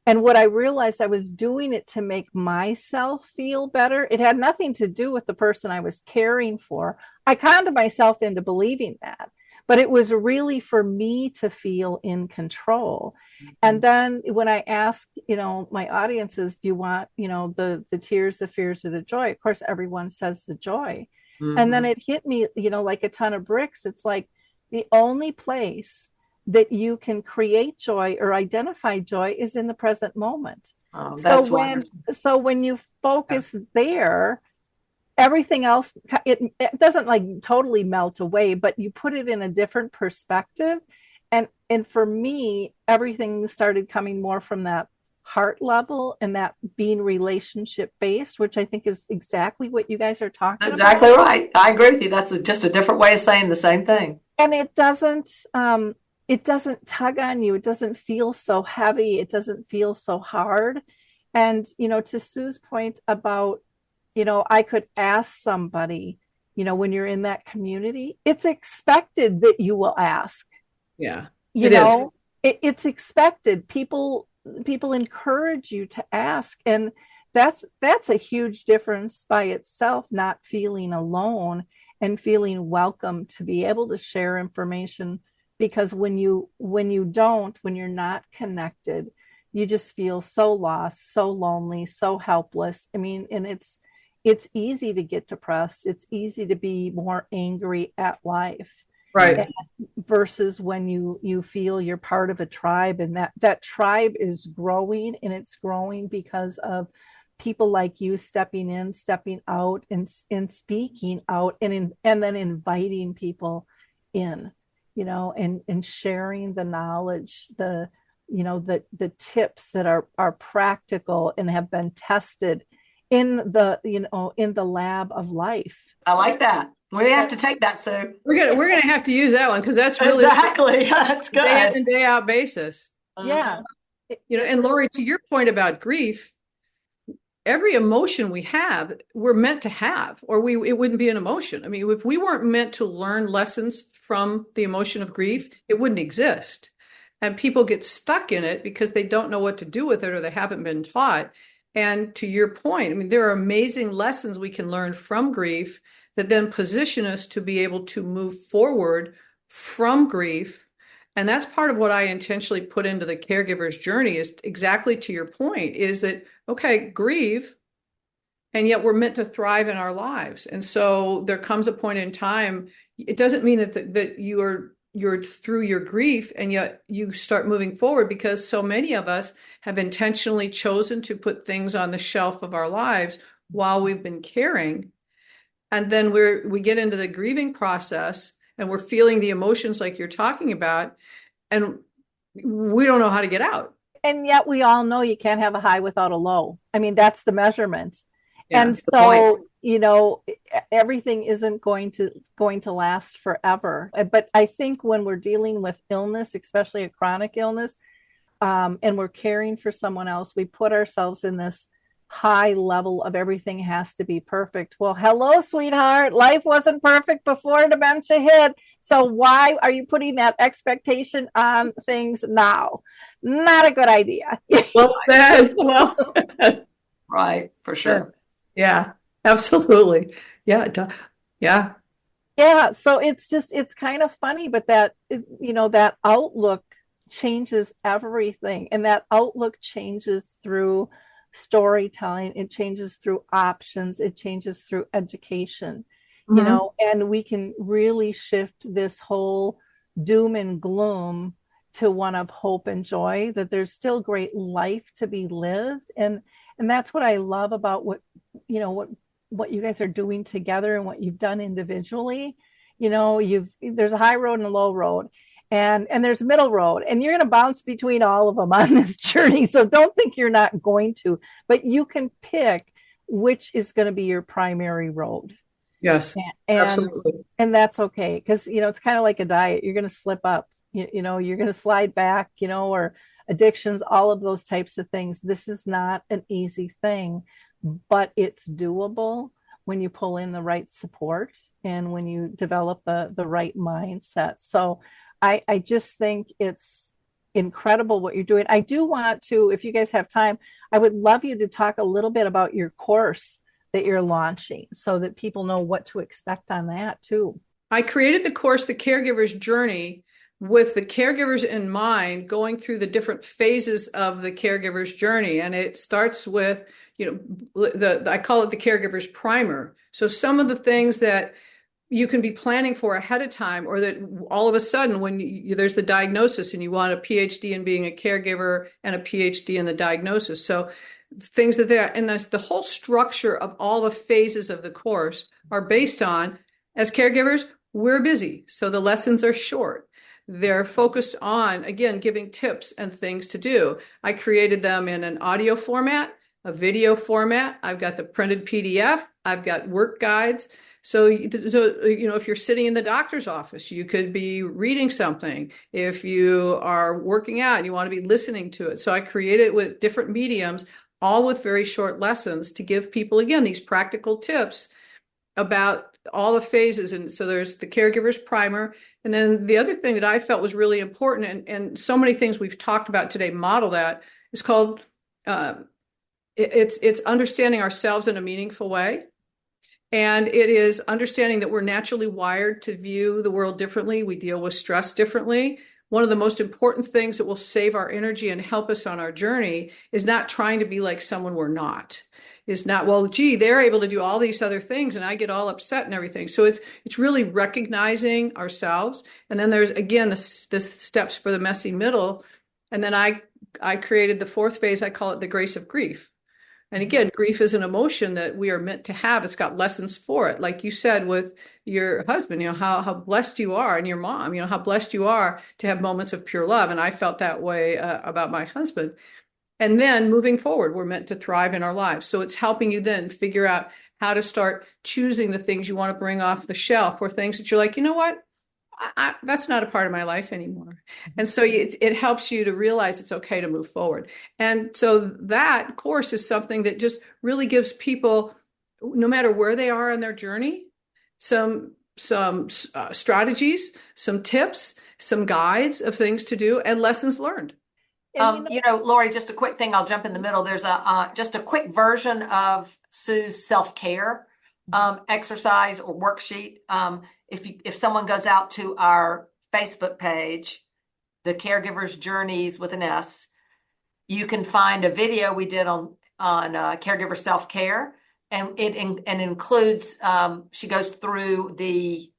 And what I realized, I was doing it to make myself feel better. It had nothing to do with the person I was caring for. I conned myself into believing that, but it was really for me to feel in control. Mm-hmm. And then when I ask, my audiences, do you want, the tears, the fears, or the joy? Of course, everyone says the joy. Mm-hmm. And then it hit me, like a ton of bricks. It's like the only place that you can create joy or identify joy is in the present moment. Oh, that's wonderful. So when you focus there, everything else, it doesn't like totally melt away, but you put it in a different perspective. And for me, everything started coming more from that heart level and that being relationship based, which I think is exactly what you guys are talking about. Exactly right. I agree with you. That's just a different way of saying the same thing. And it doesn't tug on you. It doesn't feel so heavy. It doesn't feel so hard. And, to Sue's point about, I could ask somebody, when you're in that community, it's expected that you will ask. Yeah. It's expected. People encourage you to ask. And that's a huge difference by itself, not feeling alone and feeling welcome to be able to share information. Because when you're not connected, you just feel so lost, so lonely, so helpless. I mean, and it's easy to get depressed. It's easy to be more angry at life. Right. Versus when you feel you're part of a tribe, and that tribe is growing, and it's growing because of people like you stepping in, stepping out, and speaking out, and then inviting people in. And sharing the knowledge, the tips that are practical and have been tested in the lab of life. I like that. We have to take that, Sue. We're gonna have to use that one, because that's really exactly that's good. Day in and day out basis. Yeah. And Lori, to your point about grief, every emotion we have, we're meant to have, or it wouldn't be an emotion. I mean, if we weren't meant to learn lessons from the emotion of grief, it wouldn't exist. And people get stuck in it because they don't know what to do with it, or they haven't been taught. And to your point, I mean, there are amazing lessons we can learn from grief that then position us to be able to move forward from grief. And that's part of what I intentionally put into the caregiver's journey, is exactly to your point, is that, okay, grieve, and yet we're meant to thrive in our lives. And so there comes a point in time, it doesn't mean that you're through your grief and yet you start moving forward, because so many of us have intentionally chosen to put things on the shelf of our lives while we've been caring. And then we get into the grieving process and we're feeling the emotions like you're talking about, and we don't know how to get out. And yet we all know you can't have a high without a low. I mean, that's the measurement. Yeah, and so, you know, everything isn't going to last forever. But I think when we're dealing with illness, especially a chronic illness, and we're caring for someone else, we put ourselves in this high level of everything has to be perfect. Well, hello, sweetheart. Life wasn't perfect before dementia hit. So why are you putting that expectation on things now? Not a good idea. Well said. Well said. Right, for sure. Yeah, absolutely. Yeah, yeah. Yeah, so it's kind of funny, but that, you know, that outlook changes everything, and that outlook changes through storytelling, it changes through options, it changes through education, you know, and we can really shift this whole doom and gloom to one of hope and joy, that there's still great life to be lived. And that's what I love about what you guys are doing together and what you've done individually. You know, there's a high road and a low road, and there's a middle road, and you're going to bounce between all of them on this journey. So don't think you're not going to, but you can pick which is going to be your primary road. Yes, absolutely. And that's okay. Because, you know, it's kind of like a diet. You're going to slip up, you know, you're going to slide back, you know, or addictions, all of those types of things. This is not an easy thing, but it's doable when you pull in the right support and when you develop the right mindset. So I just think it's incredible what you're doing. I do want to, if you guys have time, I would love you to talk a little bit about your course that you're launching so that people know what to expect on that too. I created the course, The Caregivers Journey, with the caregivers in mind, going through the different phases of the caregiver's journey. And it starts with, you know, I call it the caregiver's primer. So some of the things that you can be planning for ahead of time, or that all of a sudden when there's the diagnosis and you want a PhD in being a caregiver and a PhD in the diagnosis. So things that there, and the whole structure of all the phases of the course are based on, as caregivers, we're busy. So the lessons are short. They're focused on, again, giving tips and things to do. I created them in an audio format, a video format. I've got the printed PDF. I've got work guides. So, you know, if you're sitting in the doctor's office, you could be reading something. If you are working out, you want to be listening to it. So I created it with different mediums, all with very short lessons to give people, again, these practical tips about all the phases. And so there's the caregiver's primer. And then the other thing that I felt was really important, and so many things we've talked about today model that, is called, it's understanding ourselves in a meaningful way. And it is understanding that we're naturally wired to view the world differently. We deal with stress differently. One of the most important things that will save our energy and help us on our journey is not trying to be like someone we're not. Is not, well, gee, they're able to do all these other things and I get all upset and everything. So it's really recognizing ourselves. And then there's, again, the steps for the messy middle. And then I created the fourth phase. I call it the grace of grief. And again, grief is an emotion that we are meant to have. It's got lessons for it. Like you said with your husband, you know, how blessed you are, and your mom, you know, how blessed you are to have moments of pure love. And I felt that way about my husband. And then moving forward, we're meant to thrive in our lives. So it's helping you then figure out how to start choosing the things you want to bring off the shelf, or things that you're like, you know what? that's not a part of my life anymore. And so it helps you to realize it's okay to move forward. And so that course is something that just really gives people, no matter where they are on their journey, some strategies, some tips, some guides of things to do, and lessons learned. Lori, just a quick thing. I'll jump in the middle. There's just a quick version of Sue's self-care exercise or worksheet. If someone goes out to our Facebook page, the Caregivers Journeys with an S, you can find a video we did on caregiver self-care, and it includes. She goes through the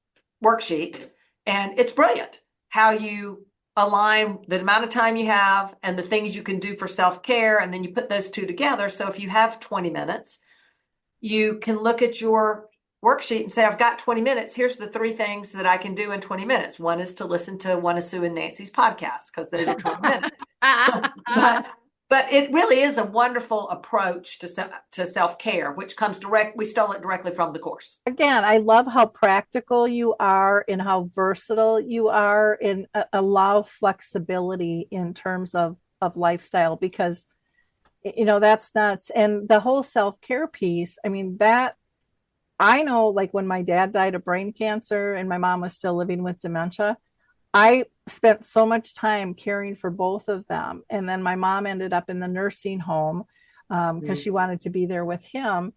worksheet, and it's brilliant how you align the amount of time you have and the things you can do for self-care, and then you put those two together. So if you have 20 minutes, you can look at your worksheet and say, I've got 20 minutes. Here's the 3 things that I can do in 20 minutes. One is to listen to one of Sue and Nancy's podcasts, because those are 20 minutes. But it really is a wonderful approach to self-care, which comes we stole it directly from the course. Again, I love how practical you are and how versatile you are, and allow flexibility in terms of lifestyle, because, that's nuts. And the whole self-care piece, I mean, that I know, like when my dad died of brain cancer and my mom was still living with dementia, I spent so much time caring for both of them. And then my mom ended up in the nursing home because she wanted to be there with him.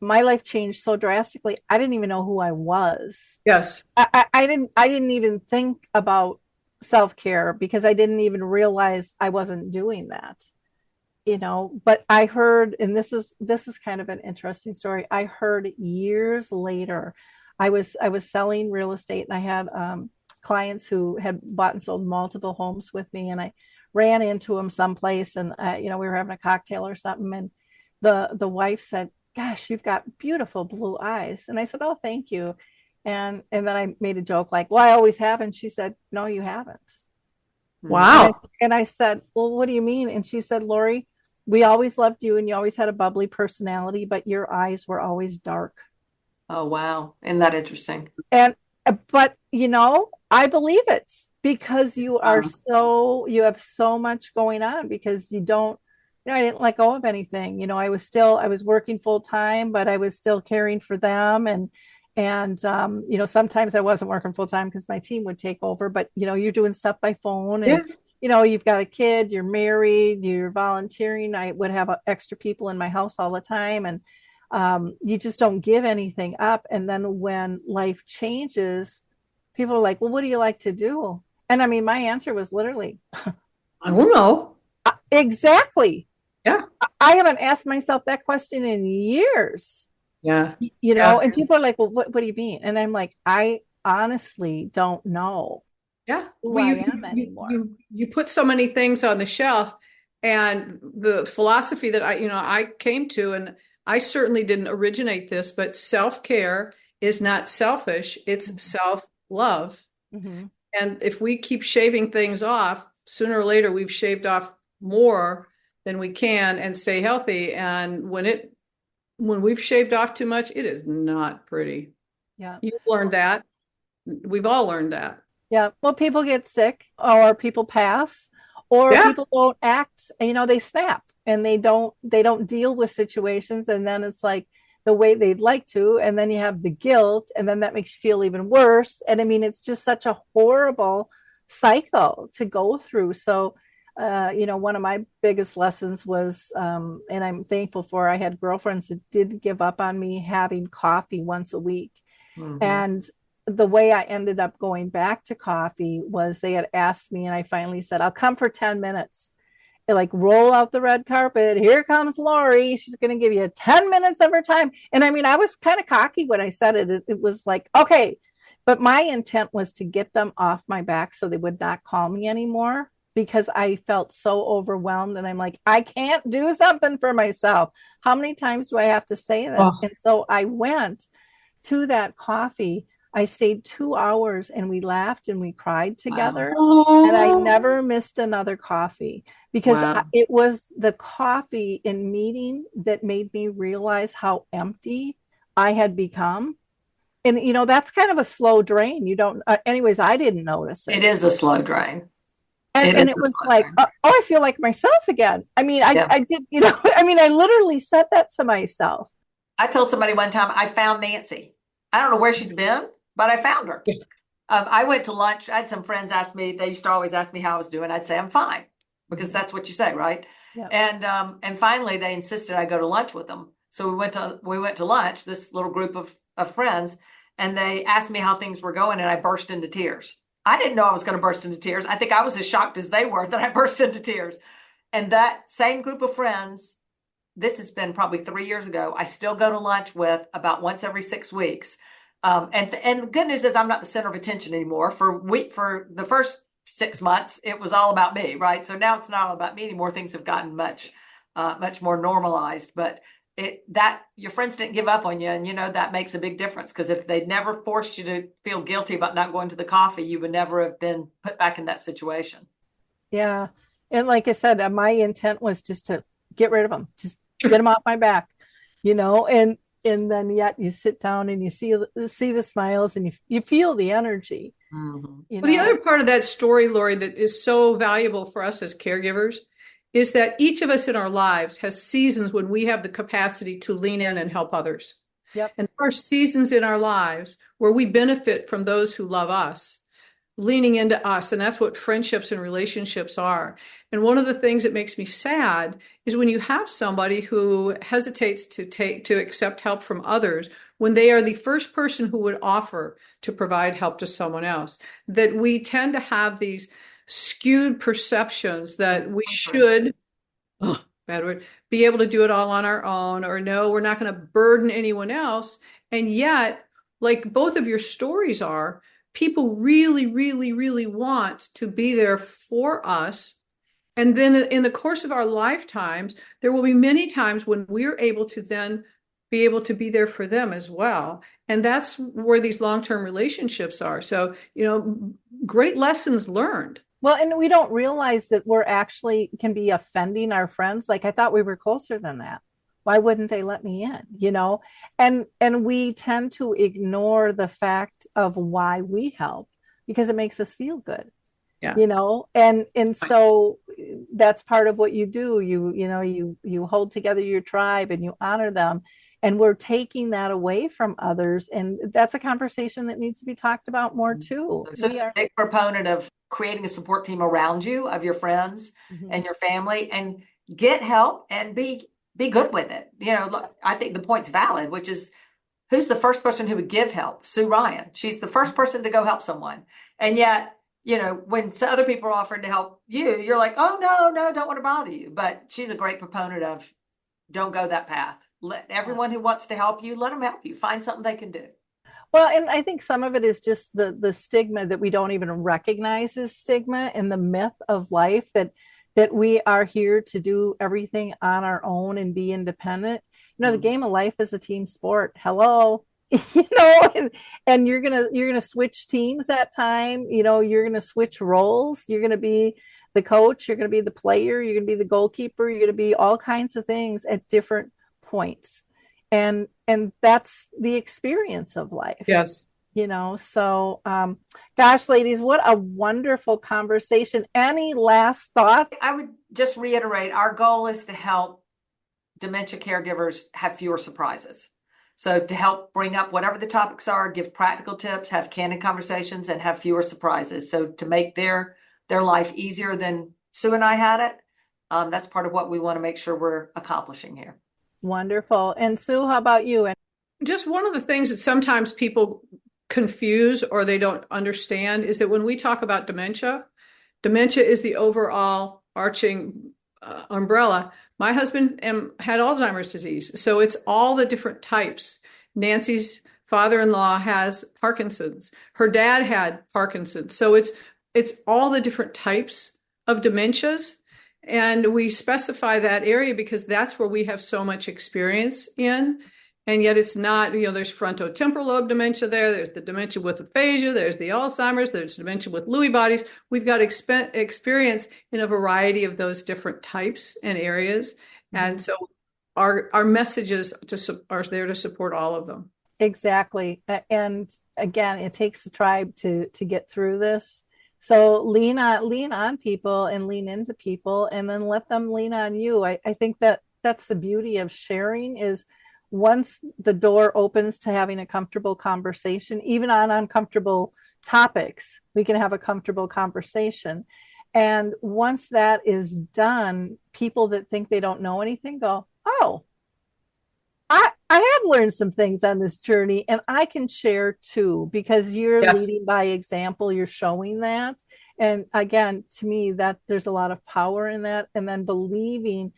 My life changed so drastically. I didn't even know who I was. Yes. I didn't even think about self-care because I didn't even realize I wasn't doing that. But I heard, and this is kind of an interesting story. I heard years later, I was selling real estate, and I had clients who had bought and sold multiple homes with me, and I ran into them someplace, and we were having a cocktail or something, and the wife said, "Gosh, you've got beautiful blue eyes." And I said, "Oh, thank you." And then I made a joke like, "Well, I always have." And she said, "No, you haven't." Wow. And I said, "Well, what do you mean?" And she said, "Lori, we always loved you, and you always had a bubbly personality, but your eyes were always dark." Oh, wow. Isn't that interesting? But I believe it, because you have so much going on, because I didn't let go of anything. I was working full time, but I was still caring for them. And sometimes I wasn't working full time because my team would take over, but you're doing stuff by phone, and you've got a kid, you're married, you're volunteering. I would have extra people in my house all the time. And you just don't give anything up. And then when life changes, people are like, "Well, what do you like to do?" And I mean, my answer was literally, I don't know. Exactly. Yeah. I haven't asked myself that question in years. Yeah. And people are like, "Well, what do you mean?" And I'm like, I honestly don't know. Yeah. Who I am anymore. You put so many things on the shelf, and the philosophy that I came to, and I certainly didn't originate this, but self-care is not selfish. It's self-love. Mm-hmm. And if we keep shaving things off, sooner or later, we've shaved off more than we can and stay healthy. And when we've shaved off too much, it is not pretty. Yeah. You've learned that. We've all learned that. Yeah. Well, people get sick, or people pass, or people don't act, they snap, and they don't deal with situations. And then it's like the way they'd like to. And then you have the guilt, and then that makes you feel even worse. And I mean, it's just such a horrible cycle to go through. So, one of my biggest lessons was, and I'm thankful for, I had girlfriends that didn't give up on me, having coffee once a week. Mm-hmm. And the way I ended up going back to coffee was, they had asked me, and I finally said, "I'll come for 10 minutes. They like roll out the red carpet. Here comes Lori. She's going to give you 10 minutes of her time." And I mean, I was kind of cocky when I said it. It was like, okay. But my intent was to get them off my back so they would not call me anymore, because I felt so overwhelmed. And I'm like, I can't do something for myself. How many times do I have to say this? Oh. And so I went to that coffee. I stayed 2 hours, and we laughed and we cried together. Wow. And I never missed another coffee, because it was the coffee and meeting that made me realize how empty I had become. And, that's kind of a slow drain. You don't, anyways, I didn't notice It it. is a slow drain. And it A was slow like, drain. I feel like myself again. I mean, Yeah. I did, I literally said that to myself. I told somebody one time I found Nancy. I don't know where she's been, but I found her. I went to lunch. I had some friends ask me, they used to always ask me how I was doing. I'd say, I'm fine, because that's what you say, right? Yeah. And finally they insisted I go to lunch with them. So we went to lunch, this little group of friends, and they asked me how things were going, and I burst into tears. I didn't know I was going to burst into tears. I think I was as shocked as they were that I burst into tears. And that same group of friends, this has been probably 3 years ago, I still go to lunch with about once every 6 weeks. And the good news is I'm not the center of attention anymore. For the first 6 months, it was all about me, right? So now it's not all about me anymore. Things have gotten much more normalized. But your friends didn't give up on you, and that makes a big difference, because if they'd never forced you to feel guilty about not going to the coffee, you would never have been put back in that situation. Yeah. And like I said, my intent was just to get rid of them, just get them off my back, and then yet you sit down and you see the smiles, and you feel the energy. Mm-hmm. Well, the other part of that story, Lori, that is so valuable for us as caregivers is that each of us in our lives has seasons when we have the capacity to lean in and help others. Yep. And there are seasons in our lives where we benefit from those who love us, leaning into us. And that's what friendships and relationships are. And one of the things that makes me sad is when you have somebody who hesitates to accept help from others when they are the first person who would offer to provide help to someone else, that we tend to have these skewed perceptions that we should, bad word, be able to do it all on our own, or no, we're not going to burden anyone else. And yet, like both of your stories are, people really, really, really want to be there for us. And then in the course of our lifetimes, there will be many times when we're able to then be able to be there for them as well. And that's where these long-term relationships are. So, great lessons learned. Well, and we don't realize that we're actually can be offending our friends. Like, I thought we were closer than that. Why wouldn't they let me in? And we tend to ignore the fact of why we help, because it makes us feel good. Yeah. And so that's part of what you do. You hold together your tribe and you honor them. And we're taking that away from others. And that's a conversation that needs to be talked about more too. So I'm a big proponent of creating a support team around you, of your friends and your family, and get help and be good with it. Look, I think the point's valid, which is, who's the first person who would give help? Sue Ryan. She's the first person to go help someone. And yet, when other people are offering to help you, you're like, oh, no, don't want to bother you. But she's a great proponent of, don't go that path. Let everyone who wants to help you, let them help you. Find something they can do. Well, and I think some of it is just the stigma that we don't even recognize as stigma, and the myth of life that we are here to do everything on our own and be independent. The game of life is a team sport. Hello. And you're gonna switch teams that time. You're gonna switch roles. You're gonna be the coach. You're gonna be the player. You're gonna be the goalkeeper. You're gonna be all kinds of things at different points, and that's the experience of life. Yes. So gosh, ladies, what a wonderful conversation. Any last thoughts? I would just reiterate, our goal is to help dementia caregivers have fewer surprises. So to help bring up whatever the topics are, give practical tips, have candid conversations, and have fewer surprises. So to make their life easier than Sue and I had it, that's part of what we want to make sure we're accomplishing here. Wonderful. And Sue, how about you? And just one of the things that sometimes people confuse or they don't understand is that when we talk about dementia is the overall arching umbrella. My husband had Alzheimer's disease, so it's all the different types. Nancy's father-in-law has Parkinson's. Her dad had Parkinson's. So it's all the different types of dementias. And we specify that area because that's where we have so much experience in. And yet it's not, there's frontotemporal lobe dementia there's the dementia with aphasia, there's the Alzheimer's, there's dementia with Lewy bodies. We've got experience in a variety of those different types and areas. And so our messages are there to support all of them. Exactly. And again, it takes a tribe to get through this. So lean on people and lean into people and then let them lean on you. I think that that's the beauty of sharing is once the door opens to having a comfortable conversation, even on uncomfortable topics, we can have a comfortable conversation. And once that is done, people that think they don't know anything go, oh, I have learned some things on this journey and I can share too because you're Yes. leading by example, you're showing that. And again, to me, that there's a lot of power in that. And then believing,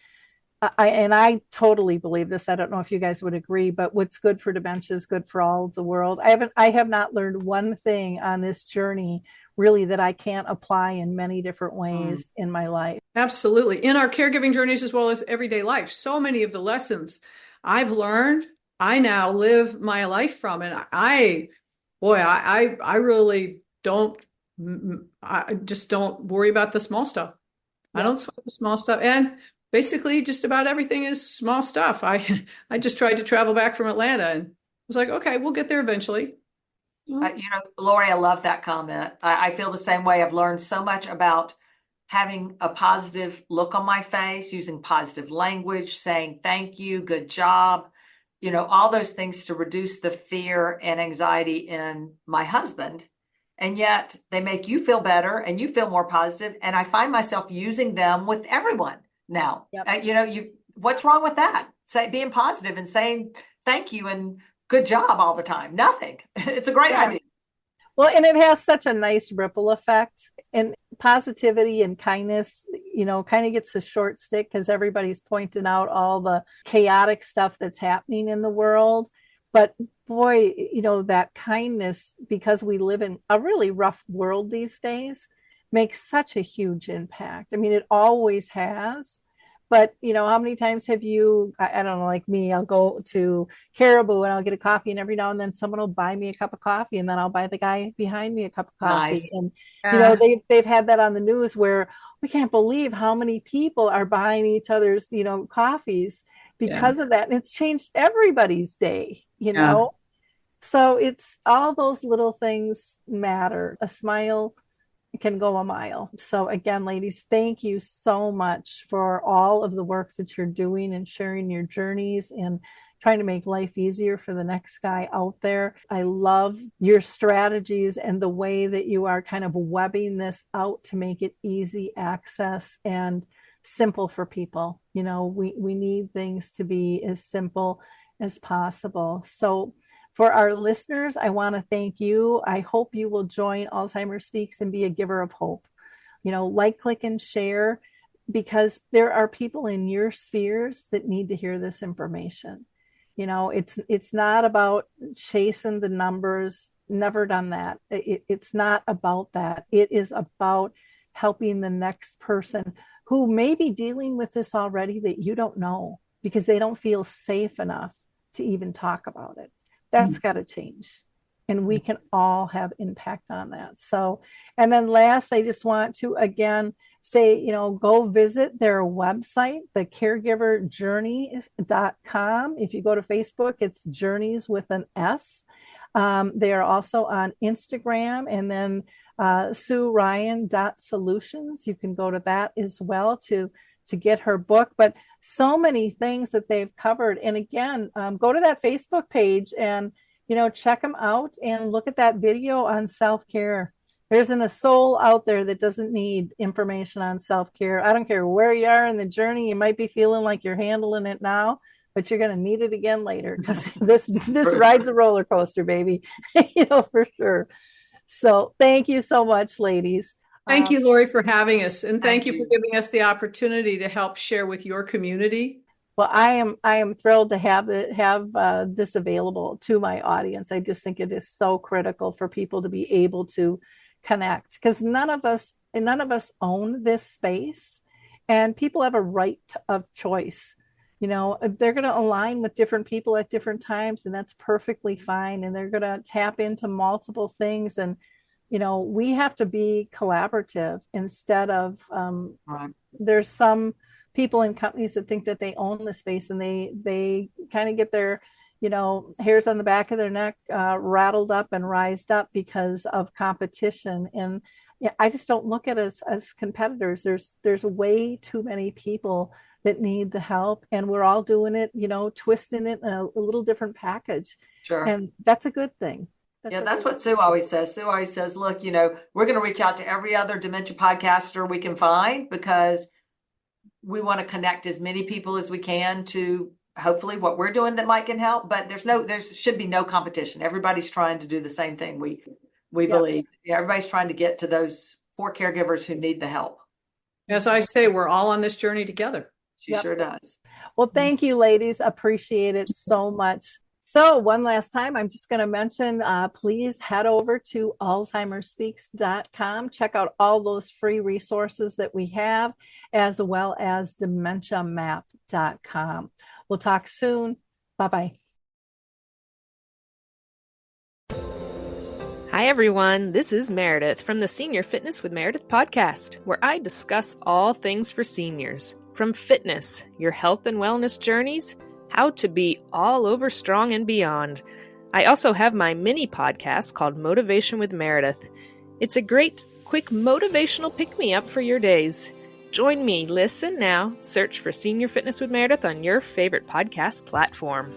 I totally believe this. I don't know if you guys would agree, but what's good for dementia is good for all of the world. I have not learned one thing on this journey really that I can't apply in many different ways in my life. Absolutely. In our caregiving journeys as well as everyday life, so many of the lessons I've learned, I now live my life from. And I really don't, I just don't worry about the small stuff. I don't sweat the small stuff. And basically just about everything is small stuff. I just tried to travel back from Atlanta and was like, okay, we'll get there eventually. Lori, I love that comment. I feel the same way. I've learned so much about having a positive look on my face, using positive language, saying thank you, good job, all those things to reduce the fear and anxiety in my husband. And yet they make you feel better and you feel more positive. And I find myself using them with everyone now. Yep. What's wrong with that? Being positive and saying thank you and good job all the time. Nothing. It's a great idea. Well, and it has such a nice ripple effect. And positivity and kindness, kind of gets a short stick because everybody's pointing out all the chaotic stuff that's happening in the world. But boy, that kindness, because we live in a really rough world these days, makes such a huge impact. I mean, it always has. But how many times have you? I don't know, like me, I'll go to Caribou and I'll get a coffee, and every now and then someone will buy me a cup of coffee, and then I'll buy the guy behind me a cup of coffee. Nice. And Yeah. they've had that on the news where we can't believe how many people are buying each other's coffees because of that, and it's changed everybody's day. Yeah. So it's all those little things matter. A smile can go a mile. So again, ladies, thank you so much for all of the work that you're doing and sharing your journeys and trying to make life easier for the next guy out there. I love your strategies and the way that you are kind of webbing this out to make it easy access and simple for people. We need things to be as simple as possible. So for our listeners, I want to thank you. I hope you will join Alzheimer Speaks and be a giver of hope. Like, click, and share because there are people in your spheres that need to hear this information. It's not about chasing the numbers. Never done that. It's not about that. It is about helping the next person who may be dealing with this already that you don't know because they don't feel safe enough to even talk about it. That's got to change. And we can all have impact on that. So, and then last, I just want to again say, go visit their website, the caregiverjourney.com. If you go to Facebook, it's Journeys with an S. They are also on Instagram, and then SueRyan.solutions. You can go to that as well to get her book, but so many things that they've covered. And again, go to that Facebook page and, check them out and look at that video on self-care. There isn't a soul out there that doesn't need information on self-care. I don't care where you are in the journey. You might be feeling like you're handling it now, but you're going to need it again later because this ride's a roller coaster, baby, for sure. So thank you so much, ladies. Thank you, Lori, for having us. And thank you for you. giving us the opportunity to help share with your community. Well, I am thrilled to have this available to my audience. I just think it is so critical for people to be able to connect because none of us own this space, and people have a right of choice. They're going to align with different people at different times, and that's perfectly fine. And they're going to tap into multiple things, and we have to be collaborative instead of Right. there's some people in companies that think that they own the space and they kind of get their hairs on the back of their neck rattled up and rised up because of competition. And yeah, I just don't look at us as competitors. There's way too many people that need the help, and we're all doing it, twisting it in a little different package. Sure. And that's a good thing. That's what Sue always says. Sue always says, look, we're going to reach out to every other dementia podcaster we can find because we want to connect as many people as we can to hopefully what we're doing that might can help. But there should be no competition. Everybody's trying to do the same thing. We believe. Everybody's trying to get to those poor caregivers who need the help. As I say, we're all on this journey together. She sure does. Well, thank you, ladies. Appreciate it so much. So one last time, I'm just going to mention, please head over to alzheimerspeaks.com. Check out all those free resources that we have, as well as dementiamap.com. We'll talk soon. Bye-bye. Hi, everyone. This is Meredith from the Senior Fitness with Meredith podcast, where I discuss all things for seniors, from fitness, your health and wellness journeys, how to be all over strong and beyond. I also have my mini podcast called Motivation with Meredith. It's a great, quick motivational pick-me-up for your days. Join me, listen now, search for Senior Fitness with Meredith on your favorite podcast platform.